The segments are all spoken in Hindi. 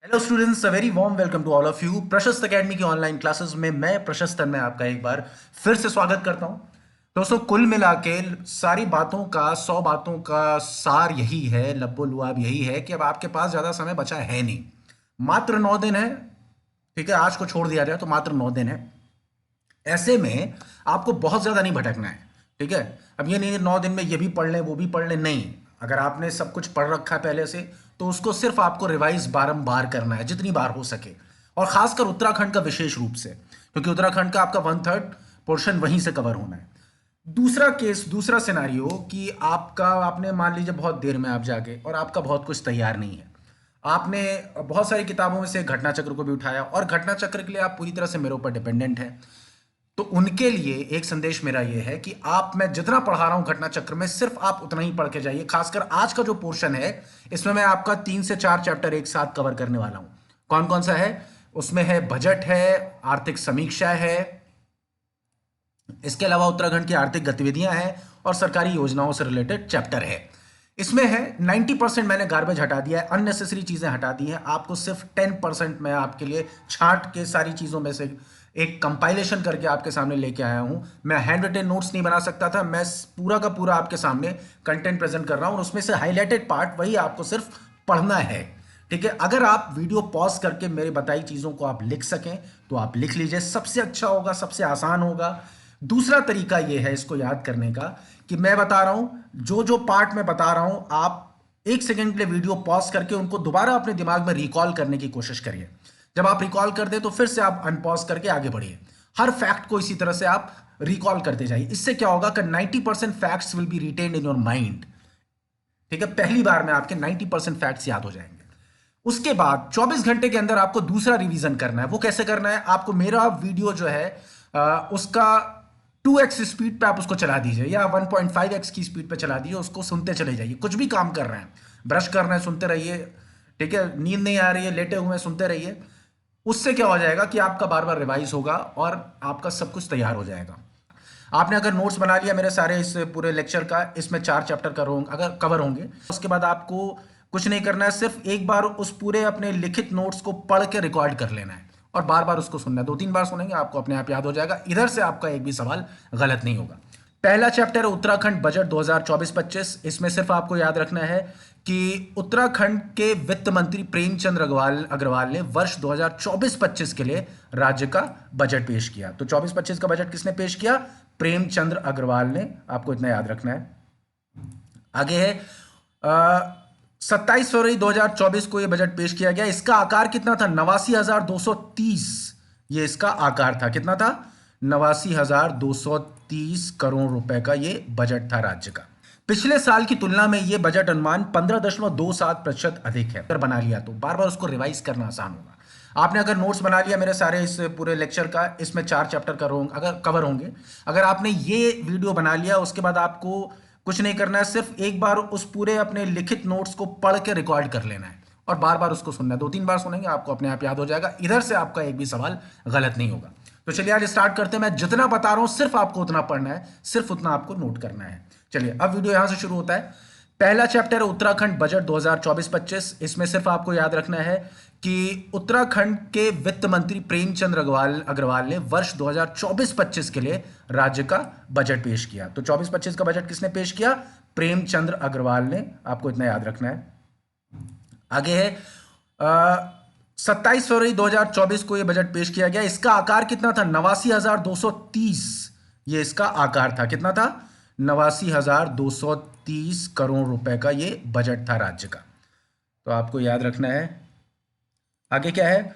Hello students, a very warm welcome to all of you. Prashast Academy की ऑनलाइन क्लासेस में मैं प्रशस्त में आपका एक बार फिर से स्वागत करता हूं। दोस्तों, कुल मिला के सारी बातों का 100 बातों का सार यही है, लब्बो लुआब यही है कि अब आपके पास ज़्यादा समय बचा है नहीं। मात्र 9 दिन है। ठीक है, आज को छोड़ दिया जाए तो मात्र 9 दिन है। ऐसे में आपको बहुत ज़्यादा नहीं भटकना है। ठीक है, अब ये नहीं 9 दिन में ये भी पढ़ लें वो भी पढ़ लें, नहीं। अगर आपने सब कुछ पढ़ रखा है पहले से तो उसको सिर्फ आपको रिवाइज बारंबार करना है, जितनी बार हो सके। और खासकर उत्तराखंड का विशेष रूप से, क्योंकि उत्तराखंड का आपका 1/3 पोर्शन वहीं से कवर होना है। दूसरा केस, दूसरा सिनारियो कि आपका आपने मान लीजिए बहुत देर में आप जागे और आपका बहुत कुछ तैयार नहीं है। आपने बहुत सारी किताबों में से घटना चक्र को भी उठाया और घटना चक्र के लिए आप पूरी तरह से मेरे ऊपर डिपेंडेंट हैं। तो उनके लिए एक संदेश मेरा ये है कि आप, मैं जितना पढ़ा रहा हूं घटना चक्र में, सिर्फ आप उतना ही पढ़ के जाइए। खासकर आज का जो पोर्शन है, इसमें मैं आपका 3 से 4 चैप्टर एक साथ कवर करने वाला हूं। कौन कौन सा है उसमें? है बजट है, आर्थिक समीक्षा है, इसके अलावा उत्तराखंड की आर्थिक गतिविधियां हैं और सरकारी योजनाओं से रिलेटेड चैप्टर है। इसमें है 90% मैंने गार्बेज हटा दिया है, अननेसेसरी चीजें हटा दी हैं। आपको सिर्फ 10% मैं आपके लिए छांट के सारी चीजों में से एक कंपाइलेशन करके आपके सामने लेके आया हूं। मैं हैंड रिटन नोट्स नहीं बना सकता था, मैं पूरा का पूरा आपके सामने कंटेंट प्रेजेंट कर रहा हूं और उसमें से हाईलाइटेड पार्ट वही आपको सिर्फ पढ़ना है। ठीक है, अगर आप वीडियो पॉज करके मेरी बताई चीजों को आप लिख सकें तो आप लिख लीजिए, सबसे अच्छा होगा, सबसे आसान होगा। दूसरा तरीका यह है इसको याद करने का कि मैं बता रहा हूं, जो जो पार्ट मैं बता रहा हूं, आप 1 सेकेंड के लिए वीडियो पॉज करके उनको दोबारा अपने दिमाग में रिकॉल करने की कोशिश करिए। जब आप रिकॉल कर दे तो फिर से आप अनपॉज करके आगे बढ़िए। हर फैक्ट को इसी तरह से आप रिकॉल करते जाइए। इससे क्या होगा कि 90% facts will be retained in your mind. ठीक है, पहली बार में आपके 90% फैक्ट्स याद हो जाएंगे। उसके बाद 24 घंटे के अंदर आपको दूसरा रिवीजन करना है। वो कैसे करना है? आपको मेरा वीडियो जो है उसका 2x स्पीड पे आप उसको चला दीजिए या 1.5x की स्पीड पे चला दीजिए। उसको सुनते चले जाइए। कुछ भी काम कर रहे हैं, ब्रश कर रहे हैं, सुनते रहिए। ठीक है, नींद नहीं आ रही है, लेटे हुए हैं, सुनते रहिए। उससे क्या हो जाएगा कि आपका बार बार रिवाइज होगा और आपका सब कुछ तैयार हो जाएगा। आपने अगर नोट्स बना लिया मेरे सारे इस पूरे लेक्चर का, इसमें 4 चैप्टर अगर कवर होंगे, उसके बाद आपको कुछ नहीं करना है, सिर्फ एक बार उस पूरे अपने लिखित नोट्स को पढ़ के रिकॉर्ड कर लेना है और बार बार उसको सुनना है। 2-3 बार सुनेंगे, आपको अपने आप याद हो जाएगा। इधर से आपका एक भी सवाल गलत नहीं होगा। पहला चैप्टर है उत्तराखंड बजट 2024-25। इसमें सिर्फ आपको याद रखना है कि उत्तराखंड के वित्त मंत्री प्रेमचंद अग्रवाल ने वर्ष 2024-25 के लिए राज्य का बजट पेश किया। तो 24-25 का बजट किसने पेश किया? प्रेमचंद्र अग्रवाल ने। आपको इतना याद रखना है। आगे है 27 फरवरी 2024 को यह बजट पेश किया गया। इसका आकार कितना था? 89,230। ये इसका आकार था। कितना था? 89,230 करोड़ रुपए का ये बजट था राज्य का। पिछले साल की तुलना में ये बजट अनुमान 15.27% अधिक है। अगर बना लिया तो बार बार उसको रिवाइज करना आसान होगा। आपने अगर नोट्स बना लिया मेरे सारे इस पूरे लेक्चर का, इसमें 4 चैप्टर अगर कवर होंगे, अगर आपने ये वीडियो बना लिया, उसके बाद आपको कुछ नहीं करना है, सिर्फ एक बार उस पूरे अपने लिखित नोट्स को पढ़ के रिकॉर्ड कर लेना है और बार बार उसको सुनना है। 2-3 बार सुनेंगे, आपको अपने आप याद हो जाएगा। इधर से आपका एक भी सवाल गलत नहीं होगा। तो चलिए आज स्टार्ट करते हैं। मैं जितना बता रहा हूं सिर्फ आपको उतना पढ़ना है, सिर्फ उतना आपको नोट करना है। चलिए, अब वीडियो यहां से शुरू होता है। पहला चैप्टर है उत्तराखंड बजट 2024-25। इसमें सिर्फ आपको याद रखना है कि उत्तराखंड के वित्त मंत्री प्रेमचंद अग्रवाल ने वर्ष 2024-25 के लिए राज्य का बजट पेश किया। तो 24-25 का बजट किसने पेश किया? प्रेमचंद्र अग्रवाल ने। आपको इतना याद रखना है। आगे है 27 फरवरी 2024 को यह बजट पेश किया गया। इसका आकार कितना था? 89,230। ये इसका आकार था। कितना था? 89,230 करोड़ रुपए का ये बजट था राज्य का। तो आपको याद रखना है। आगे क्या है?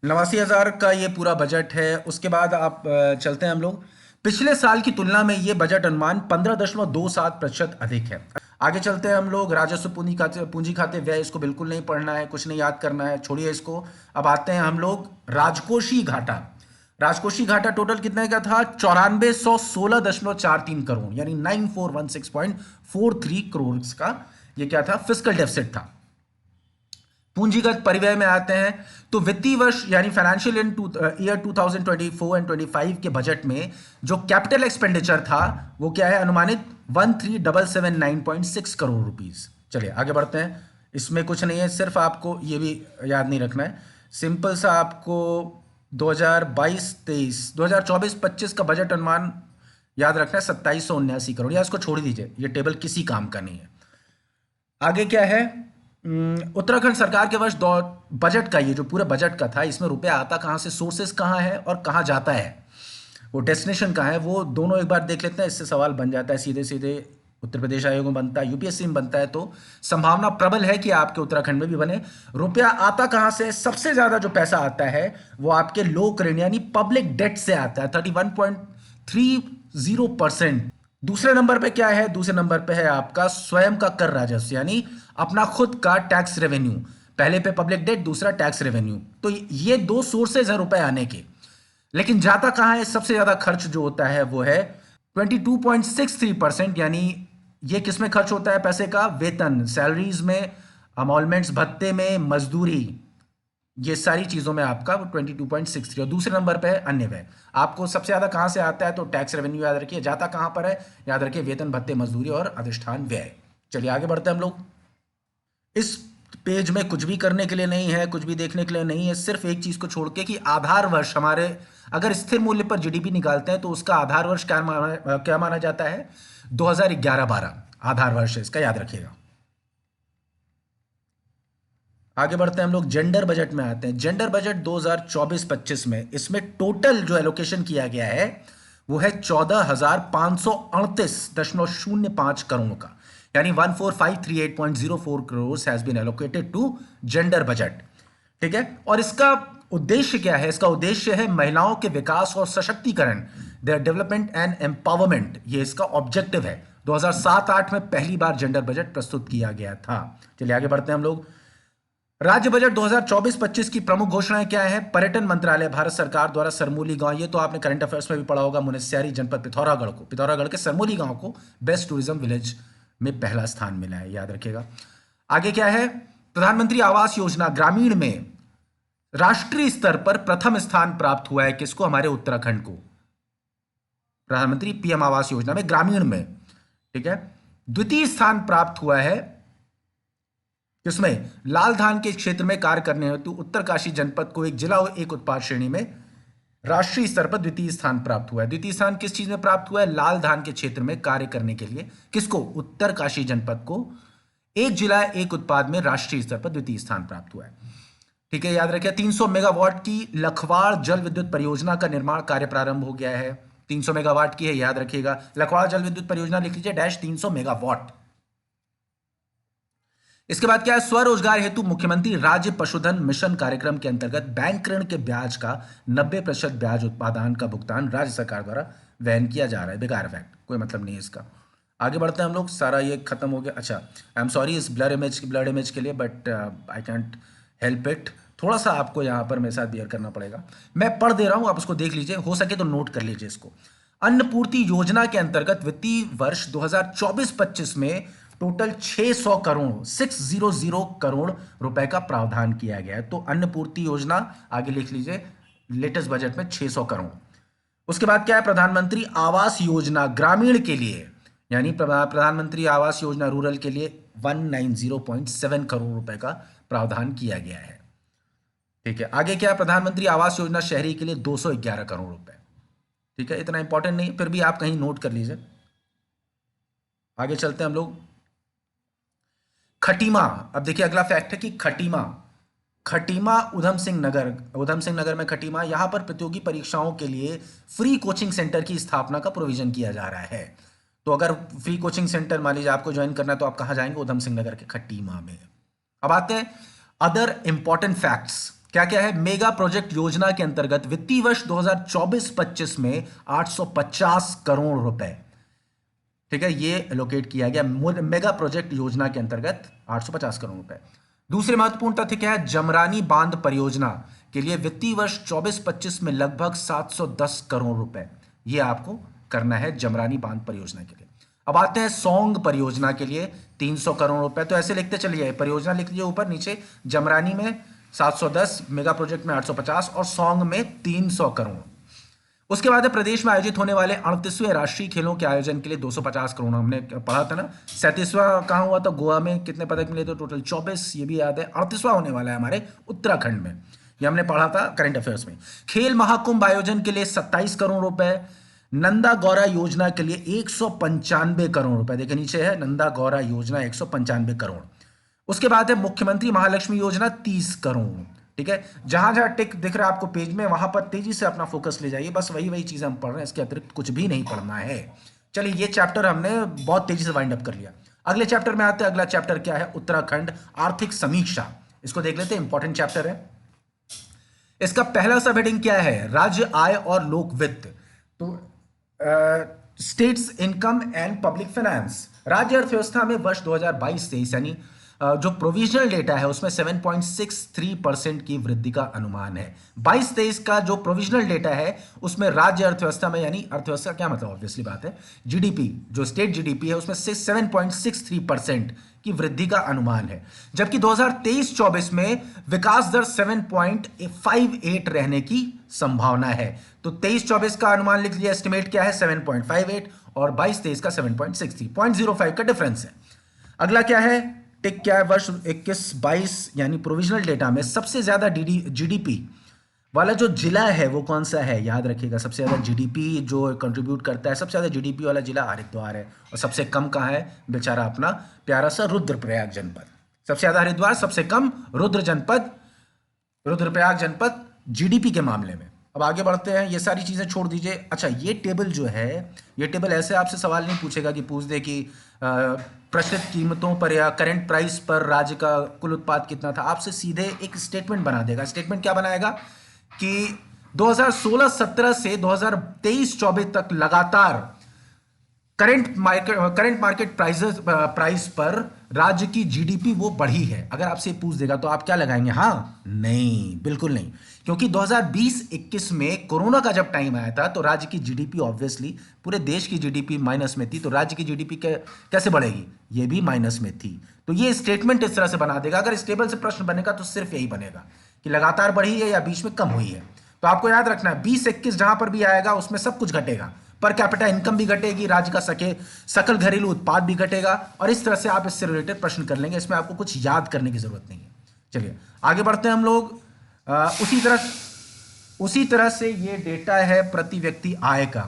89,000 का ये पूरा बजट है। उसके बाद आप चलते हैं हम लोग। पिछले साल की तुलना में ये बजट अनुमान 15.27% अधिक है। आगे चलते हैं हम लोग। राजस्व पूंजी खाते व्यय, इसको बिल्कुल नहीं पढ़ना है, कुछ नहीं याद करना है, छोड़िए इसको। अब आते हैं हम लोग राजकोषीय घाटा। राजकोषीय घाटा टोटल कितने का था? 9416.43 करोड़, यानी 9416.43 करोड़ का ये क्या था? फिस्कल डेफिसिट था। पूंजीगत परिव्यय में आते हैं तो वित्तीय वर्ष यानी फाइनेंशियल ईयर 2024 एंड 25 के बजट में जो कैपिटल एक्सपेंडिचर था वो क्या है? अनुमानित 13,779.6 करोड़ रुपीस। चलिए आगे बढ़ते हैं। इसमें कुछ नहीं है, सिर्फ आपको ये भी याद नहीं रखना है, सिंपल सा आपको 2022-23 2024-25 का बजट अनुमान याद रखना है 2779 करोड़, या इसको छोड़ दीजिए, ये टेबल किसी काम का नहीं है। आगे क्या है, उत्तराखंड सरकार के वर्ष दो बजट का, ये जो पूरे बजट का था, इसमें रुपया आता कहाँ से, सोर्सेस कहाँ है और कहाँ जाता है, वो डेस्टिनेशन कहाँ है, वो दोनों एक बार देख लेते हैं। इससे सवाल बन जाता है सीधे सीधे, उत्तर प्रदेश आयोग में बनता है, यूपीएससी में बनता है, तो संभावना प्रबल है कि आपके उत्तराखंड में भी बने। रुपया आता कहाँ से, सबसे ज्यादा जो पैसा आता है वो आपके लोक ऋण यानी पब्लिक डेट से आता है, 31.30%। दूसरे नंबर पे क्या है, दूसरे नंबर पे है आपका स्वयं का कर राजस्व, यानी अपना खुद का टैक्स रेवेन्यू। पहले पे पब्लिक डेट, दूसरा टैक्स रेवेन्यू। तो ये दो सोर्सेज है रुपए आने के। लेकिन जाता कहां है, सबसे ज्यादा खर्च जो होता है वो है 22.63%, यानी ये किसमें खर्च होता है पैसे का, वेतन, सैलरीज में, अमॉलमेंट्स, भत्ते में, मजदूरी, ये सारी चीजों में आपका 22.63। और दूसरे नंबर पे है अन्य व्यय। आपको सबसे ज्यादा कहां से आता है, तो टैक्स रेवेन्यू याद रखिए। जाता कहां पर है, याद रखिए वेतन, भत्ते, मजदूरी और अधिष्ठान व्यय। चलिए आगे बढ़ते हैं हम लोग। इस पेज में कुछ भी करने के लिए नहीं है, कुछ भी देखने के लिए नहीं है, सिर्फ एक चीज को छोड़ के कि आधार वर्ष हमारे, अगर स्थिर मूल्य पर जीडीपी निकालते हैं तो उसका आधार वर्ष क्या माना जाता है, 2011-12 आधार वर्ष है इसका, याद रखिएगा। आगे बढ़ते हैं हम लोग, जेंडर बजट में आते हैं। जेंडर बजट 2024-25 में, इसमें टोटल जो एलोकेशन किया गया है वो है 14,538.05 करोड़ का, यानी 14,538.04 crore has been allocated to gender budget. ठीक है, और इसका उद्देश्य क्या है, इसका उद्देश्य है महिलाओं के विकास और सशक्तिकरण, देयर डेवलपमेंट एंड एम्पावरमेंट, ये इसका ऑब्जेक्टिव है। 2007-8 में पहली बार जेंडर बजट प्रस्तुत किया गया था। चलिए आगे बढ़ते हैं हम लोग। राज्य बजट 2024-25 की प्रमुख घोषणाएं क्या है, पर्यटन मंत्रालय भारत सरकार द्वारा सरमूली गांव, ये तो आपने करंट अफेयर्स में भी पढ़ा होगा, मुनस्यारी जनपद पिथौरागढ़ के सरमूली गांव को बेस्ट टूरिज्म विलेज में पहला स्थान मिला है, याद रखिएगा। आगे क्या है, प्रधानमंत्री आवास योजना ग्रामीण में राष्ट्रीय स्तर पर प्रथम स्थान प्राप्त हुआ है, किसको, हमारे उत्तराखंड को, प्रधानमंत्री पीएम आवास योजना में ग्रामीण में। ठीक है, द्वितीय स्थान प्राप्त हुआ है जिसमें लाल धान के क्षेत्र में कार्य करने हेतु उत्तरकाशी जनपद को एक जिला और एक उत्पाद श्रेणी में राष्ट्रीय स्तर पर द्वितीय स्थान प्राप्त हुआ है। द्वितीय स्थान किस चीज में प्राप्त हुआ है, लाल धान के क्षेत्र में कार्य करने के लिए, किसको, उत्तरकाशी जनपद को एक जिला एक उत्पाद में राष्ट्रीय स्तर पर द्वितीय स्थान प्राप्त हुआ है। ठीक है, याद रखिए। 300 मेगावाट की लखवाड़ जल विद्युत परियोजना का निर्माण कार्य प्रारंभ हो गया है। 300 मेगावाट की है, याद रखिएगा। लखवाड़ जल विद्युत परियोजना लिख लीजिए, -300 मेगावाट। इसके बाद क्या है, स्वरोजगार हेतु मुख्यमंत्री राज्य पशुधन मिशन कार्यक्रम के अंतर्गत बैंक ऋण के ब्याज का 90% ब्याज उत्पादन का भुगतान राज्य सरकार द्वारा वहन किया जा रहा है। बेकार फैक्ट, कोई मतलब नहीं है इसका। आगे बढ़ते हैं हम लोग, सारा ये खत्म हो गया। अच्छा, आई एम सॉरी इस ब्लड इमेज के लिए, but I can't help it. थोड़ा सा आपको यहाँ पर मेरे साथ बियर करना पड़ेगा, मैं पढ़ दे रहा हूँ, आप उसको देख लीजिए, हो सके तो नोट कर लीजिए इसको। अन्नपूर्ति योजना के अंतर्गत वित्तीय वर्ष 2024-25 में टोटल 600 करोड़ रुपए का प्रावधान किया गया है। तो अन्नपूर्ति योजना आगे लिख लीजिए, लेटेस्ट बजट में 600 करोड़। उसके बाद क्या है, प्रधानमंत्री आवास योजना ग्रामीण के लिए, यानी प्रधानमंत्री आवास योजना रूरल के लिए 190.7 करोड़ रुपए का प्रावधान किया गया है। ठीक है, आगे क्या है, प्रधानमंत्री आवास योजना शहरी के लिए 211 करोड़ रुपए। ठीक है, इतना इंपॉर्टेंट नहीं, फिर भी आप कहीं नोट कर लीजिए। आगे चलते हैं हम लोग। खटीमा, अब देखिए अगला फैक्ट है कि खटीमा उधम सिंह नगर में खटीमा, यहां पर प्रतियोगी परीक्षाओं के लिए फ्री कोचिंग सेंटर की स्थापना का प्रोविजन किया जा रहा है। तो अगर फ्री कोचिंग सेंटर मान लीजिए आपको ज्वाइन करना है तो आप कहां जाएंगे, उधम सिंह नगर के खटीमा में। अब आते हैं अदर इंपॉर्टेंट फैक्ट्स, क्या क्या है। मेगा प्रोजेक्ट योजना के अंतर्गत वित्तीय वर्ष 2024-25 में 850 करोड़ रुपए, ठीक है, ये एलोकेट किया गया मेगा प्रोजेक्ट योजना के अंतर्गत 850 करोड़ रुपए। दूसरे महत्वपूर्ण तथ्य क्या है, जमरानी बांध परियोजना के लिए वित्तीय वर्ष 24-25 में लगभग 710 करोड़ रुपए, ये आपको करना है जमरानी बांध परियोजना के लिए। अब आते हैं सौंग परियोजना के लिए 300 करोड़ रुपए, तो ऐसे लिखते चलिए, परियोजना लिख लीजिए ऊपर नीचे, जमरानी में 710, मेगा प्रोजेक्ट में 850 और सौंग में 300 करोड़। उसके बाद है प्रदेश में आयोजित होने वाले 38वें राष्ट्रीय खेलों के आयोजन के लिए 250 करोड़, हमने पढ़ा था ना। 37वां कहाँ हुआ था? गोवा में। कितने पदक मिले? तो टोटल 24, ये भी याद है। 38वां होने वाला है हमारे उत्तराखंड में, ये हमने पढ़ा था करंट अफेयर्स में। खेल महाकुंभ आयोजन के लिए 27 करोड़ रुपए। नंदा गौरा योजना के लिए 195 करोड़ रुपए, देखिए नीचे है नंदा गौरा योजना 195 करोड़। उसके बाद है मुख्यमंत्री महालक्ष्मी योजना 30 करोड़। ठीक है, जहां जहां टिक दिख रहा है आपको पेज में, वहां पर तेजी से अपना फोकस ले जाइए, बस वही वही चीजें हम पढ़ रहे हैं, इसके अतिरिक्त कुछ भी नहीं पढ़ना है। चलिए, ये चैप्टर हमने बहुत तेजी से वाइंड अप कर लिया। अगले चैप्टर में आते हैं। अगला चैप्टर क्या है? उत्तराखंड आर्थिक समीक्षा। इसको देख लेते हैं, इंपॉर्टेंट चैप्टर है। इसका पहला सब हेडिंग क्या है? राज्य आय और लोक वित्त। तो states income and public finance. राज्य अर्थव्यवस्था में वर्ष 2022-23 यानी जो प्रोविजनल डेटा है उसमें 7.63% की वृद्धि का अनुमान है। 22-23 का जो प्रोविजनल डेटा है उसमें राज्य अर्थव्यवस्था में, यानी अर्थव्यवस्था क्या मतलब, ऑब्वियसली बात है, जीडीपी, जो स्टेट जीडीपी है उसमें 7.63% की वृद्धि का अनुमान है। जबकि 2023-24 में विकास दर 7.58 रहने की संभावना है। तो 23-24 का अनुमान लिख लिया, एस्टिमेट क्या है? 7.58, और 22-23 का 7.63, 0.05 का डिफरेंस है। अगला क्या है? टिक क्या है? वर्ष 21-22 यानी प्रोविजनल डेटा में सबसे ज्यादा जीडीपी वाला जो जिला है वो कौन सा है? याद रखिएगा, सबसे ज्यादा जीडीपी जो कंट्रीब्यूट करता है, सबसे ज्यादा जीडीपी वाला जिला हरिद्वार है। और सबसे कम कहाँ है? बेचारा अपना प्यारा सा रुद्रप्रयाग जनपद। सबसे ज्यादा हरिद्वार, सबसे कम रुद्रप्रयाग जनपद जीडीपी के मामले में। अब आगे बढ़ते हैं, ये सारी चीजें छोड़ दीजिए। अच्छा, ये टेबल जो है, ये टेबल ऐसे आपसे सवाल नहीं पूछेगा कि पूछ दे कि प्रचलित कीमतों पर या करंट प्राइस पर राज्य का कुल उत्पाद कितना था। आपसे सीधे एक स्टेटमेंट बना देगा। स्टेटमेंट क्या बनाएगा कि 2016-17 से 2023-24 तक लगातार करंट मार्केट प्राइस पर राज्य की जीडीपी वो बढ़ी है। अगर आपसे पूछ देगा तो आप क्या लगाएंगे? हाँ, नहीं, बिल्कुल नहीं, क्योंकि 2020-21 में कोरोना का जब टाइम आया था तो राज्य की जीडीपी ऑब्वियसली, पूरे देश की जीडीपी माइनस में थी, तो राज्य की जीडीपी कैसे बढ़ेगी? ये भी माइनस में थी। तो ये स्टेटमेंट इस तरह से बना देगा। अगर इस टेबल से प्रश्न बनेगा तो सिर्फ यही बनेगा कि लगातार बढ़ी है या बीच में कम हुई है। तो आपको याद रखना है, 20-21 जहां पर भी आएगा उसमें सब कुछ घटेगा। पर कैपिटा इनकम भी घटेगी, राज्य का सकल घरेलू उत्पाद भी घटेगा, और इस तरह से आप इससे रिलेटेड प्रश्न कर लेंगे। इसमें आपको कुछ याद करने की जरूरत नहीं है। चलिए आगे बढ़ते हैं हम लोग। उसी तरह से ये डेटा है प्रति व्यक्ति आय का।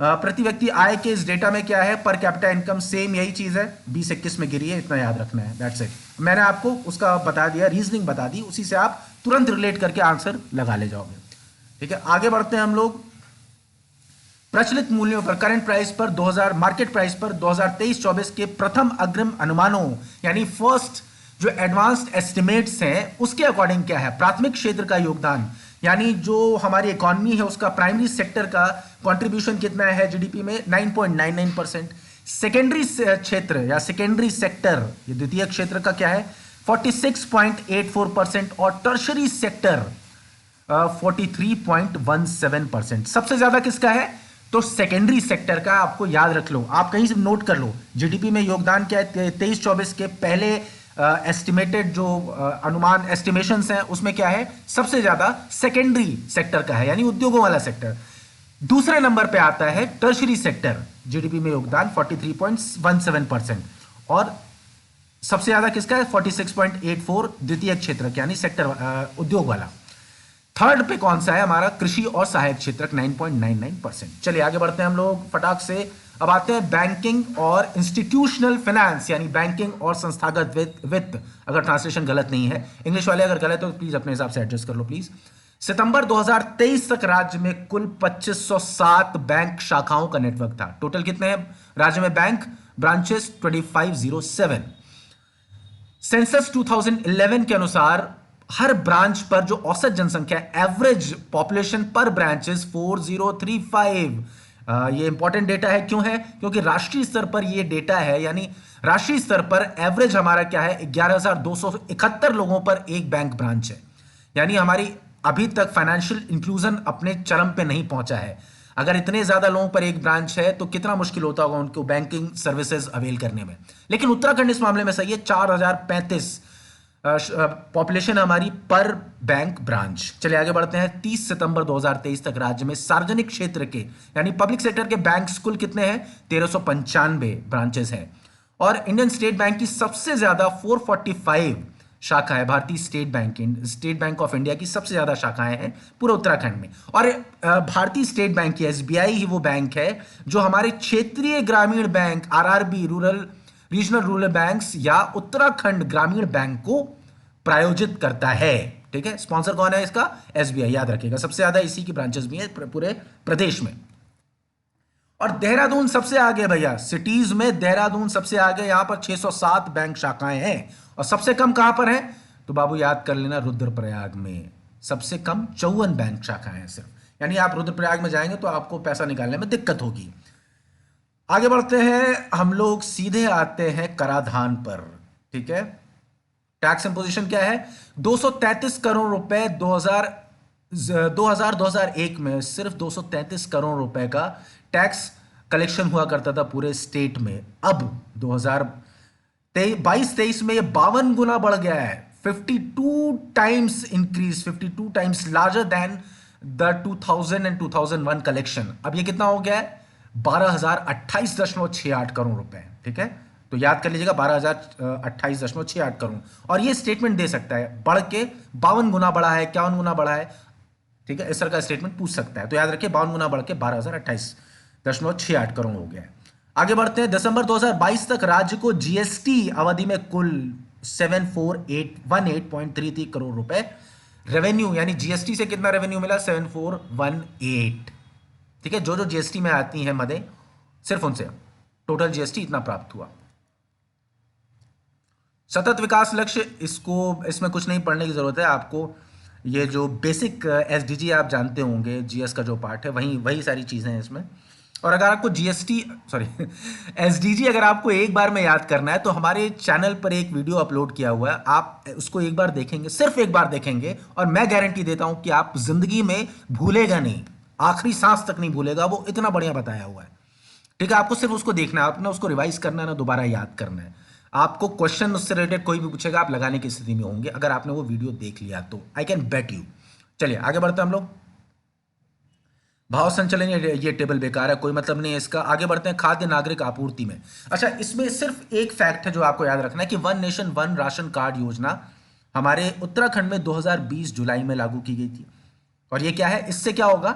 प्रति व्यक्ति आय के इस डेटा में क्या है? पर कैपिटा इनकम, सेम यही चीज है, 20-21 में गिरी है, इतना याद रखना है, दैट्स इट। मैंने आपको उसका बता दिया, रीजनिंग बता दी, उसी से आप तुरंत रिलेट करके आंसर लगा ले जाओगे। ठीक है, आगे बढ़ते हैं हम लोग। प्रचलित मूल्यों पर, करंट प्राइस पर 2000 मार्केट प्राइस पर 2023-24 के प्रथम अग्रिम अनुमानों यानी फर्स्ट जो एडवांस्ड एस्टिमेट्स हैं उसके अकॉर्डिंग क्या है? प्राथमिक क्षेत्र का योगदान, यानी जो हमारी इकोनॉमी है उसका प्राइमरी सेक्टर का कंट्रीब्यूशन कितना है जीडीपी में? 9.99%। सेकेंडरी क्षेत्र या सेकेंडरी सेक्टर, ये द्वितीय क्षेत्र का क्या है? 46.84%, और टर्शरी सेक्टर 43.17%। सबसे ज्यादा किसका है? तो सेकेंडरी सेक्टर का। आपको याद रख लो, आप कहीं से नोट कर लो, जीडीपी में योगदान क्या है 23-24 के पहले एस्टिमेटेड जो अनुमान एस्टिमेशंस हैं उसमें क्या है? सबसे ज्यादा सेकेंडरी सेक्टर का है, यानी उद्योगों वाला सेक्टर। दूसरे नंबर पे आता है टर्शरी सेक्टर, जीडीपी में योगदान 43.17%, और सबसे ज्यादा किसका है? 46.84 द्वितीय क्षेत्र का, यानी सेक्टर उद्योग वाला। थर्ड पे कौन सा है? हमारा कृषि और सहायक क्षेत्र 9.99%। चलिए आगे बढ़ते हैं हम लोग फटाक से। अब आते हैं बैंकिंग और इंस्टीट्यूशनल फाइनेंस, यानी बैंकिंग और संस्थागत वित्त। अगर ट्रांसलेशन गलत नहीं है, इंग्लिश वाले अगर गलत है तो प्लीज अपने हिसाब से एडजस्ट कर लो प्लीज। सितंबर 2023 तक राज्य में कुल 2507 बैंक शाखाओं का नेटवर्क था। टोटल कितने हैं राज्य में बैंक ब्रांचेस? 2507। सेंसस 2011 के अनुसार हर ब्रांच पर जो औसत जनसंख्या, एवरेज पॉपुलेशन पर ब्रांच इज 4035। ये इंपॉर्टेंट डेटा है। क्यों है? क्योंकि राष्ट्रीय स्तर पर ये डेटा है, यानी राष्ट्रीय स्तर पर एवरेज हमारा क्या है? 11,271 लोगों पर एक बैंक ब्रांच है। यानी हमारी अभी तक फाइनेंशियल इंक्लूजन अपने चरम पे नहीं पहुंचा है। अगर इतने ज्यादा लोगों पर एक ब्रांच है तो कितना मुश्किल होता होगा उनको बैंकिंग सर्विसेज अवेल करने में। लेकिन उत्तराखंड इस मामले में सही है, 4035 पॉपुलेशन हमारी पर बैंक ब्रांच। चलिए आगे बढ़ते हैं। 30 सितंबर 2023 तक राज्य में सार्वजनिक क्षेत्र के यानी पब्लिक सेक्टर के बैंक कुल कितने हैं? 1395 ब्रांचेस हैं। और इंडियन स्टेट बैंक की सबसे ज्यादा 445 शाखा है। भारतीय स्टेट बैंक की, स्टेट बैंक ऑफ इंडिया की सबसे ज्यादा शाखाएं हैं पूरे उत्तराखंड में। और भारतीय स्टेट बैंक की एसबीआई ही वो बैंक है जो हमारे क्षेत्रीय ग्रामीण bank, RRB, rural regional rural banks या उत्तराखंड ग्रामीण बैंक को प्रायोजित करता है। ठीक है, स्पॉन्सर कौन है इसका? एसबीआई, याद रखिएगा। सबसे ज्यादा इसी की ब्रांचेस भी है पूरे प्रदेश में। और देहरादून सबसे आगे भैया, सिटीज में देहरादून सबसे आगे, यहां पर 607 बैंक शाखाएं हैं। और सबसे कम कहां पर है? तो बाबू याद कर लेना, रुद्रप्रयाग में सबसे कम 54 बैंक शाखाएं हैं सिर्फ। यानी आप रुद्रप्रयाग में जाएंगे तो आपको पैसा निकालने में दिक्कत होगी। आगे बढ़ते हैं हम लोग, सीधे आते हैं कराधान पर। ठीक है, टैक्स इम्पोजिशन क्या है? 233 करोड़ रुपए 2001 में सिर्फ 233 करोड़ रुपए का टैक्स कलेक्शन हुआ करता था पूरे स्टेट में। अब 2022-23 में ये 52 गुना बढ़ गया है। 52 times increase, 52 times larger than the 2000 and 2001 collection. अब ये कितना हो गया है? 12,028.68 करोड़ रुपए। ठीक है, तो याद कर लीजिएगा 12,028.68 करोड़। और ये स्टेटमेंट दे सकता है बढ़ के 52 गुना बढ़ा है, 51 गुना बढ़ा है। ठीक है, इस तरह का स्टेटमेंट पूछ सकता है। तो याद रखिए 52 गुना बढ़ के 12,028.68 करोड़ हो गया है। आगे बढ़ते हैं। दिसंबर 2022 तक राज्य को जीएसटी अवधि में कुल 7,418.33 करोड़ रुपए रेवेन्यू, यानी जीएसटी से कितना रेवेन्यू मिला? 7,418। ठीक है, जो जो जीएसटी में आती है मदें, सिर्फ उनसे टोटल जीएसटी इतना प्राप्त हुआ। सतत विकास लक्ष्य, इसमें कुछ नहीं पढ़ने की जरूरत है आपको। ये जो बेसिक एसडीजी आप जानते होंगे, जीएस का जो पार्ट है, वही सारी चीजें हैं इसमें। और अगर आपको एसडीजी अगर आपको एक बार में याद करना है तो हमारे चैनल पर एक वीडियो अपलोड किया हुआ है, आप उसको एक बार देखेंगे, सिर्फ एक बार देखेंगे, और मैं गारंटी देता हूं कि आप जिंदगी में भूलेगा नहीं, आखिरी सांस तक नहीं भूलेगा। वो इतना बढ़िया बताया हुआ है। ठीक है, आपको सिर्फ उसको देखना है, आपने उसको रिवाइज करना है ना, दोबारा याद करना है। आपको क्वेश्चन उससे रिलेटेड कोई भी पूछेगा, आप लगाने की स्थिति में होंगे अगर आपने वो वीडियो देख लिया तो। I can bet you. चलिए आगे बढ़ते हैं हम लोग। भाव संचलन, ये टेबल बेकार है, कोई मतलब नहीं है इसका। आगे बढ़ते हैं खाद्य नागरिक आपूर्ति में। अच्छा, इसमें सिर्फ एक फैक्ट है जो आपको याद रखना है कि one nation one ration card योजना हमारे उत्तराखंड में 2020 जुलाई में लागू की गई थी। और ये क्या है? इससे क्या होगा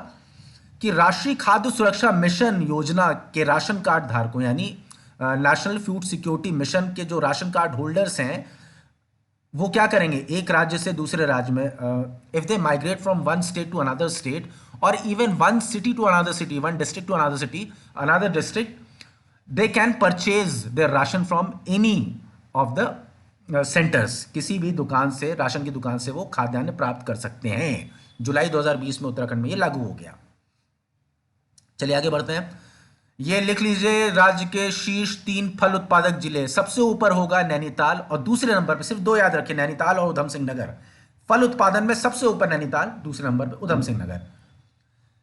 कि राष्ट्रीय खाद्य सुरक्षा मिशन योजना के राशन कार्ड धारकों, यानी नेशनल फूड सिक्योरिटी मिशन के जो राशन कार्ड होल्डर्स हैं, वो क्या करेंगे? एक राज्य से दूसरे राज्य में, if they migrate from one state to another state, और even one city to another city, one district to another city, another district, they can purchase their ration from any of the centres. किसी भी दुकान से, राशन की दुकान से वो खाद्यान्न प्राप्त कर सकते हैं। जुलाई 2020 में उत्तराखंड में ये लागू हो गया। चलिए आगे बढ़ते हैं। ये लिख लीजिए, राज्य के शीर्ष 3 फल उत्पादक जिले। सबसे ऊपर होगा नैनीताल, और दूसरे नंबर पे, सिर्फ 2 याद रखिए, नैनीताल और उधम सिंह नगर। फल उत्पादन में सबसे ऊपर नैनीताल, दूसरे नंबर पे उधम सिंह नगर।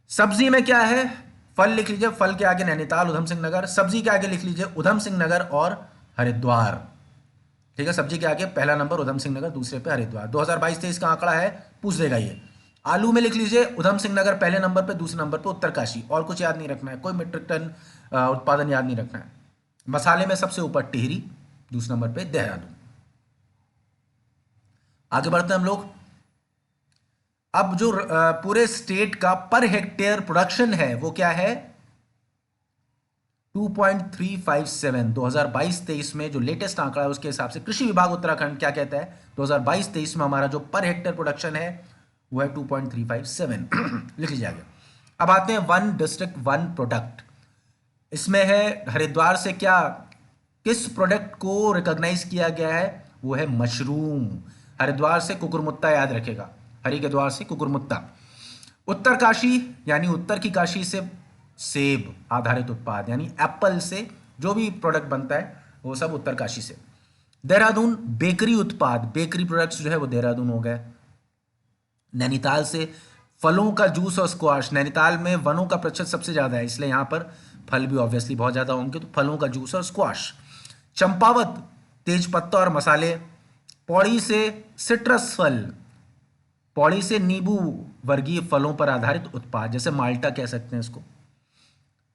सब्जी में क्या है? फल लिख लीजिए, फल के आगे नैनीताल, उधम सिंह नगर। सब्जी के आगे लिख लीजिए उधम सिंह नगर और हरिद्वार। ठीक है, सब्जी के आगे पहला नंबर उधम सिंह नगर, दूसरे पे हरिद्वार। 2022-23 का आंकड़ा है, पूछ देगा ये। आलू में लिख लीजिए उधम सिंह नगर पहले नंबर पे, दूसरे नंबर पे उत्तरकाशी। और कुछ याद नहीं रखना है, कोई मीट्रिक टन उत्पादन याद नहीं रखना है। मसाले में सबसे ऊपर टिहरी, दूसरे नंबर पे देहरादून। आगे बढ़ते हैं हम लोग। अब जो पूरे स्टेट का पर हेक्टेयर प्रोडक्शन है वो क्या है? 2.357। 2022-23 में जो लेटेस्ट आंकड़ा है उसके हिसाब से कृषि विभाग उत्तराखंड क्या कहता है? 2022-23 में हमारा जो पर हेक्टेयर प्रोडक्शन है वो है 2.357। लिख लीजिए आगे। अब आते हैं वन डिस्ट्रिक्ट वन प्रोडक्ट। इसमें है हरिद्वार से क्या, किस प्रोडक्ट को रिकॉग्नाइज किया गया है? वो है मशरूम। हरिद्वार से कुकुरमुत्ता, याद रखेगा, हरि के द्वार से कुकुरमुत्ता। उत्तरकाशी यानी उत्तर की काशी से सेब आधारित उत्पाद, यानी एप्पल से जो भी प्रोडक्ट बनता है वो सब उत्तरकाशी से। देहरादून बेकरी उत्पाद, बेकरी प्रोडक्ट्स जो है वो देहरादून हो गए। नैनीताल से फलों का जूस और स्क्वाश। नैनीताल में वनों का प्रतिशत सबसे ज्यादा है, इसलिए यहां पर फल भी ऑब्वियसली बहुत ज्यादा होंगे, तो फलों का जूस और स्क्वाश। चंपावत तेज पत्ता और मसाले। पौड़ी से सिट्रस फल, पौड़ी से नींबू वर्गीय फलों पर आधारित उत्पाद, जैसे माल्टा कह सकते हैं इसको,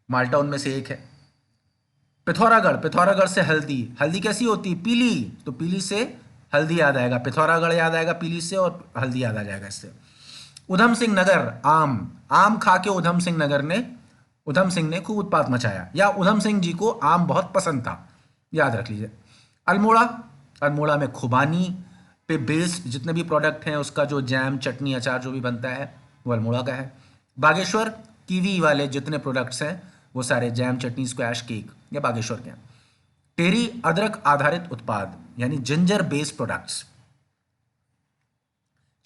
माल्टा उनमें से एक है। पिथौरागढ़, पिथौरागढ़ से हल्दी, हल्दी कैसी होती है? पीली, तो पीली से हल्दी याद आएगा, पिथौरागढ़ याद आएगा पीली से, और हल्दी याद आ जाएगा इससे। उधम सिंह नगर, आम, आम खा के उधम सिंह ने खूब उत्पात मचाया, या उधम सिंह जी को आम बहुत पसंद था, याद रख लीजिए। अल्मोड़ा, अल्मोड़ा में खुबानी पे बेस्ड जितने भी प्रोडक्ट हैं, उसका जो जैम, चटनी, अचार जो भी बनता है वो अल्मोड़ा का है। बागेश्वर, कीवी वाले जितने प्रोडक्ट्स हैं वो सारे जैम, चटनी, स्क्वैश, केक, ये बागेश्वर के हैं। टेरी, अदरक आधारित उत्पाद यानी जिंजर बेस्ड प्रोडक्ट्स।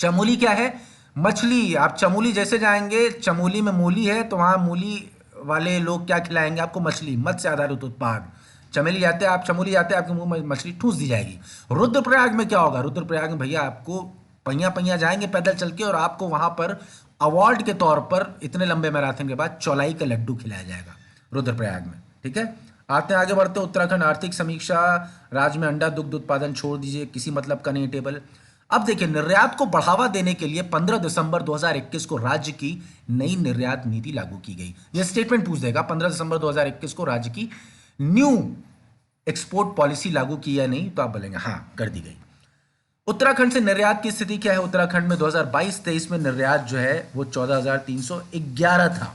चमोली क्या है? मछली। आप चमोली जैसे जाएंगे, चमोली में मूली है तो वहां मूली वाले लोग क्या खिलाएंगे आपको? मछली, मत्स्य आधारित उत्पाद। चमेली जाते हैं आप, चमोली जाते हैं, आपके मुंह में मछली ठूस दी जाएगी। रुद्रप्रयाग में क्या होगा? रुद्रप्रयाग में भैया आपको पहिया पहिया जाएंगे पैदल चल के, और आपको वहां पर अवार्ड के तौर पर इतने लंबे मैराथन के बाद चौलाई का लड्डू खिलाया जाएगा रुद्रप्रयाग में। ठीक है, आते हैं आगे बढ़ते। उत्तराखंड आर्थिक समीक्षा, राज्य में अंडा दुग्ध उत्पादन छोड़ दीजिए, किसी मतलब का नहीं टेबल। अब देखिए, निर्यात को बढ़ावा देने के लिए 15 दिसंबर 2021 को राज्य की नई निर्यात नीति लागू की गई। यह स्टेटमेंट पूछ देगा 15 दिसंबर 2021 को राज्य की न्यू एक्सपोर्ट पॉलिसी लागू की या नहीं, तो आप बोलेंगे हाँ कर दी गई। उत्तराखंड से निर्यात की स्थिति क्या है? उत्तराखंड में 2022-23 में निर्यात जो है वो 14,311 था,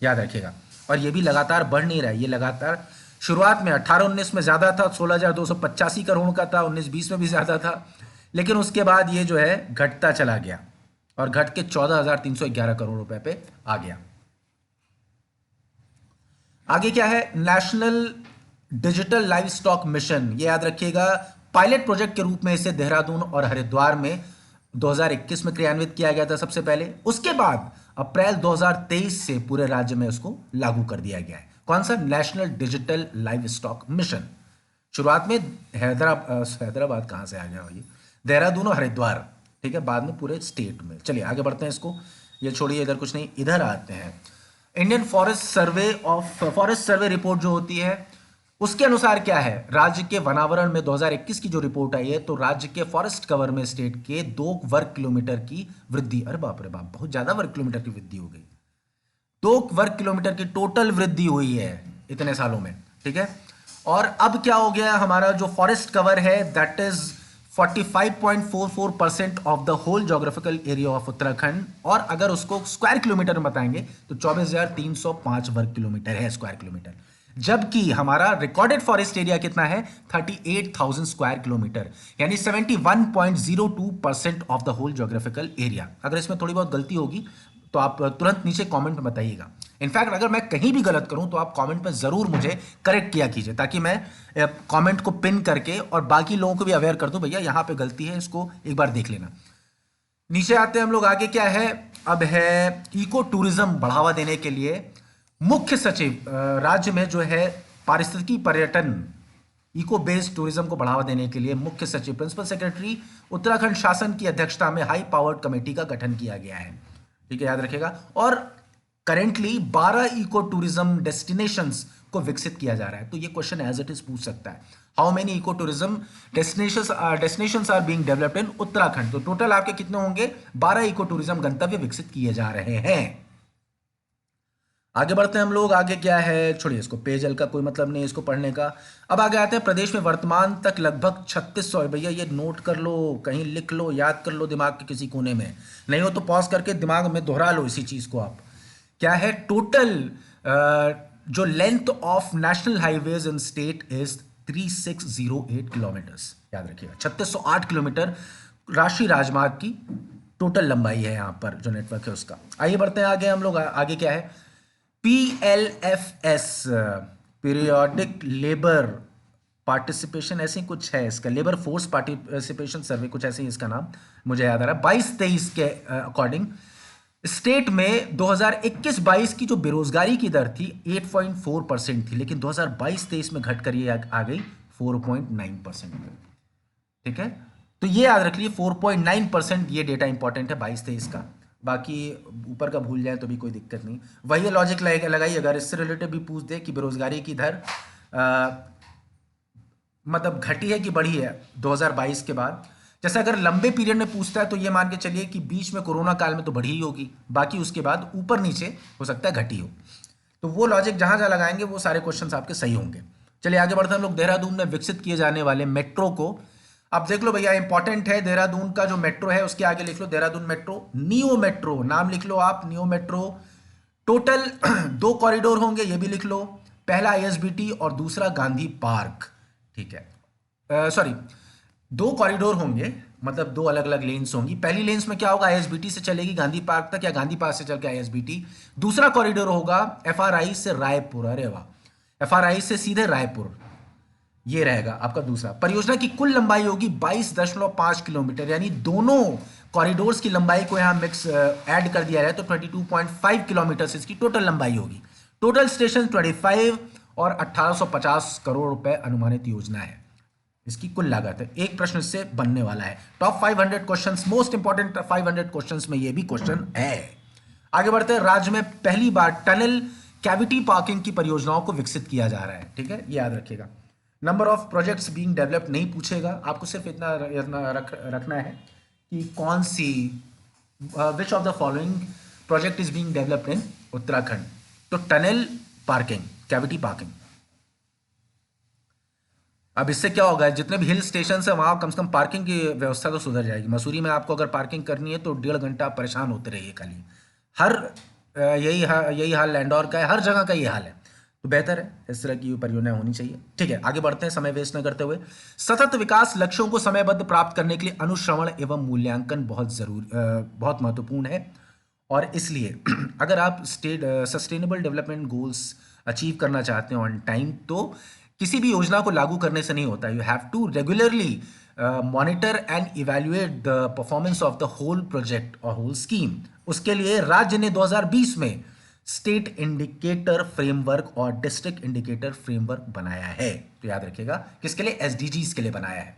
याद रखिएगा। और ये भी लगातार बढ़ नहीं रहा है, ये लगातार शुरुआत में 18-19 में ज्यादा था, 16,285 करोड़ का था, 19-20 में भी ज्यादा था, लेकिन उसके बाद ये जो है घटता चला गया और घट के 14,311 करोड़ रुपए पे आ गया। आगे क्या है? National digital live stock mission, ये याद रखिएगा, पायलट प्रोजेक्ट के रूप में इसे देहरादून और हरिद्वार में 2021 में क्रियान्वित किया गया था सबसे पहले। उसके बाद अप्रैल 2023 से पूरे राज्य में उसको लागू कर दिया गया है। कौन सा? National digital live stock mission. शुरुआत में हैदराबाद कहां से आ गया भाई? देहरादून और हरिद्वार, ठीक है, बाद में पूरे स्टेट में। चलिए आगे बढ़ते हैं, इसको ये छोड़िए, इधर कुछ नहीं, इधर आते हैं। इंडियन फॉरेस्ट सर्वे रिपोर्ट जो होती है, उसके अनुसार क्या है? राज्य के वनावरण में 2021 की जो रिपोर्ट आई है, तो राज्य के फॉरेस्ट कवर में स्टेट के 2 वर्ग किलोमीटर की वृद्धि, अरे बाप रे बाप, बहुत ज्यादा वर्ग किलोमीटर की वृद्धि हो गई। 2 वर्ग किलोमीटर की टोटल वृद्धि हुई है इतने सालों में, ठीक है। और अब क्या हो गया? हमारा जो फॉरेस्ट कवर है that is 45.44% of the whole geographical area of Uttarakhand, और अगर उसको स्क्वायर किलोमीटर में बताएंगे तो 24,305 वर्ग किलोमीटर है, स्क्वायर किलोमीटर। जबकि हमारा रिकॉर्डेड फॉरेस्ट एरिया कितना है? 38,000 स्क्वायर किलोमीटर, यानी 71.02% of the whole geographical area. अगर इसमें थोड़ी बहुत गलती होगी तो आप तुरंत नीचे कमेंट में बताइएगा। इनफैक्ट अगर मैं कहीं भी गलत करूं तो आप कमेंट में जरूर मुझे करेक्ट किया कीजिए, ताकि मैं कमेंट को पिन करके और बाकी लोगों को भी अवेयर कर दूं, भैया यहां पे गलती है, इसको एक बार देख लेना। नीचे आते हैं हम लोग, आगे क्या है? अब है इको टूरिज्म बढ़ावा देने के लिए मुख्य सचिव, राज्य में जो है पारिस्थितिकी पर्यटन, इको बेस्ड टूरिज्म को बढ़ावा देने के लिए मुख्य सचिव, प्रिंसिपल सेक्रेटरी, उत्तराखंड शासन की अध्यक्षता में हाई पावर्ड कमेटी का गठन किया गया है, ठीक है, याद रखिएगा। और करेंटली 12 इको टूरिज्म डेस्टिनेशंस को विकसित किया जा रहा है। तो ये क्वेश्चन एज इट इज पूछ सकता है, how many eco tourism destinations are being developed in Uttarakhand. तो टोटल आपके कितने होंगे? 12 इको टूरिज्म गंतव्य विकसित किए जा रहे हैं। आगे बढ़ते हैं हम लोग, आगे क्या है? छोड़िए इसको, पेयजल का कोई मतलब नहीं इसको पढ़ने का। अब आगे आते हैं, प्रदेश में वर्तमान तक लगभग 3600, भैया ये नोट कर लो, कहीं लिख लो, याद कर लो दिमाग के किसी कोने में, नहीं हो तो पॉज करके दिमाग में दोहरा लो इसी चीज को आप। क्या है? टोटल जो length of national highways in state is 3608 kilometres, याद रखिएगा, 3608 किलोमीटर राष्ट्रीय राजमार्ग की टोटल लंबाई है यहाँ पर जो नेटवर्क है उसका। आइए बढ़ते हैं आगे हम लोग, आगे क्या है? PLFS, पीरियोडिक लेबर पार्टिसिपेशन, ऐसे ही कुछ है इसका, लेबर फोर्स पार्टिसिपेशन सर्वे, कुछ ऐसे ही इसका नाम मुझे याद आ रहा है। 22-23 के अकॉर्डिंग स्टेट में 2021-22 की जो बेरोजगारी की दर थी 8.4% थी, लेकिन 2022-23 में घटकर ये आ गई 4.9%, ठीक है। तो ये याद रख लीजिए 4.9%, ये डेटा इंपॉर्टेंट है 22-23 का, बाकी ऊपर का भूल जाए तो भी कोई दिक्कत नहीं। वही लॉजिक लगाइए, अगर इससे रिलेटेड भी पूछ दे कि बेरोजगारी की दर मतलब घटी है कि बढ़ी है 2022 के बाद? जैसे अगर लंबे पीरियड में पूछता है तो ये मान के चलिए कि बीच में कोरोना काल में तो बढ़ी ही होगी, बाकी उसके बाद ऊपर नीचे हो सकता है घटी हो। तो वो लॉजिक जहां जहां लगाएंगे वो सारे क्वेश्चंस आपके सही होंगे। चलिए आगे बढ़ते हैं हम लोग। देहरादून में विकसित किए जाने वाले मेट्रो को, आप देख लो भैया, इंपॉर्टेंट है। देहरादून का जो मेट्रो है उसके आगे लिख लो देहरादून मेट्रो, नियो मेट्रो नाम लिख लो आप, नियो मेट्रो। टोटल 2 कॉरिडोर होंगे, ये भी लिख लो। पहला आईएसबीटी और दूसरा गांधी पार्क, ठीक है। सॉरी, 2 कॉरिडोर होंगे, मतलब 2 अलग अलग लेन्स होंगी। पहली लेन्स में क्या होगा, आईएसबीटी से चलेगी गांधी पार्क तक या गांधी पार्क से चल के आईएसबीटी। दूसरा कॉरिडोर होगा एफआरआई से रायपुर, अरे वाह, एफआरआई से सीधे रायपुर, ये रहेगा आपका दूसरा। परियोजना की कुल लंबाई होगी 22.5 किलोमीटर, यानी दोनों कॉरिडोर्स की लंबाई को यहां मिक्स ऐड कर दिया जाए तो 22.5 किलोमीटर से इसकी टोटल लंबाई होगी। टोटल स्टेशन 25 और 1850 करोड़ रुपए अनुमानित योजना है, इसकी कुल लागत है। एक प्रश्न इससे बनने वाला है। Top 500 questions, most important 500 questions में ये भी क्वेश्चन है। आगे बढ़ते हैं। राज्य में पहली बार टनल कैविटी पार्किंग की परियोजनाओं को विकसित किया जा रहा है, ठीक है, ये याद रखिएगा। Number of projects being developed नहीं पूछेगा आपको, सिर्फ इतना रखना है कि कौन सी, which of the following project is being developed in Uttarakhand. तो टनल पार्किंग, कैविटी पार्किंग। अब इससे क्या होगा, जितने भी हिल स्टेशन है वहां कम से कम पार्किंग की व्यवस्था तो सुधर जाएगी। मसूरी में आपको अगर पार्किंग करनी है तो 1.5 घंटा आप परेशान होते रहिए खाली। हर यही हाल लैंडौर का है, हर जगह का ये हाल है। तो बेहतर है इस तरह की परियोजना होनी चाहिए। ठीक है, आगे बढ़ते हैं समय वेस्ट न करते हुए। सतत विकास लक्ष्यों को समयबद्ध प्राप्त करने के लिए अनुश्रवण एवं मूल्यांकन बहुत महत्वपूर्ण है। और इसलिए अगर आप सस्टेनेबल डेवलपमेंट गोल्स अचीव करना चाहते हैं ऑन टाइम, तो किसी भी योजना को लागू करने से नहीं होता। You have to regularly monitor and evaluate the performance of the whole project और होल स्कीम। उसके लिए राज्य ने 2020 में स्टेट इंडिकेटर फ्रेमवर्क और डिस्ट्रिक्ट इंडिकेटर फ्रेमवर्क बनाया है। तो याद रखिएगा किसके लिए, एसडीजीज के लिए बनाया है।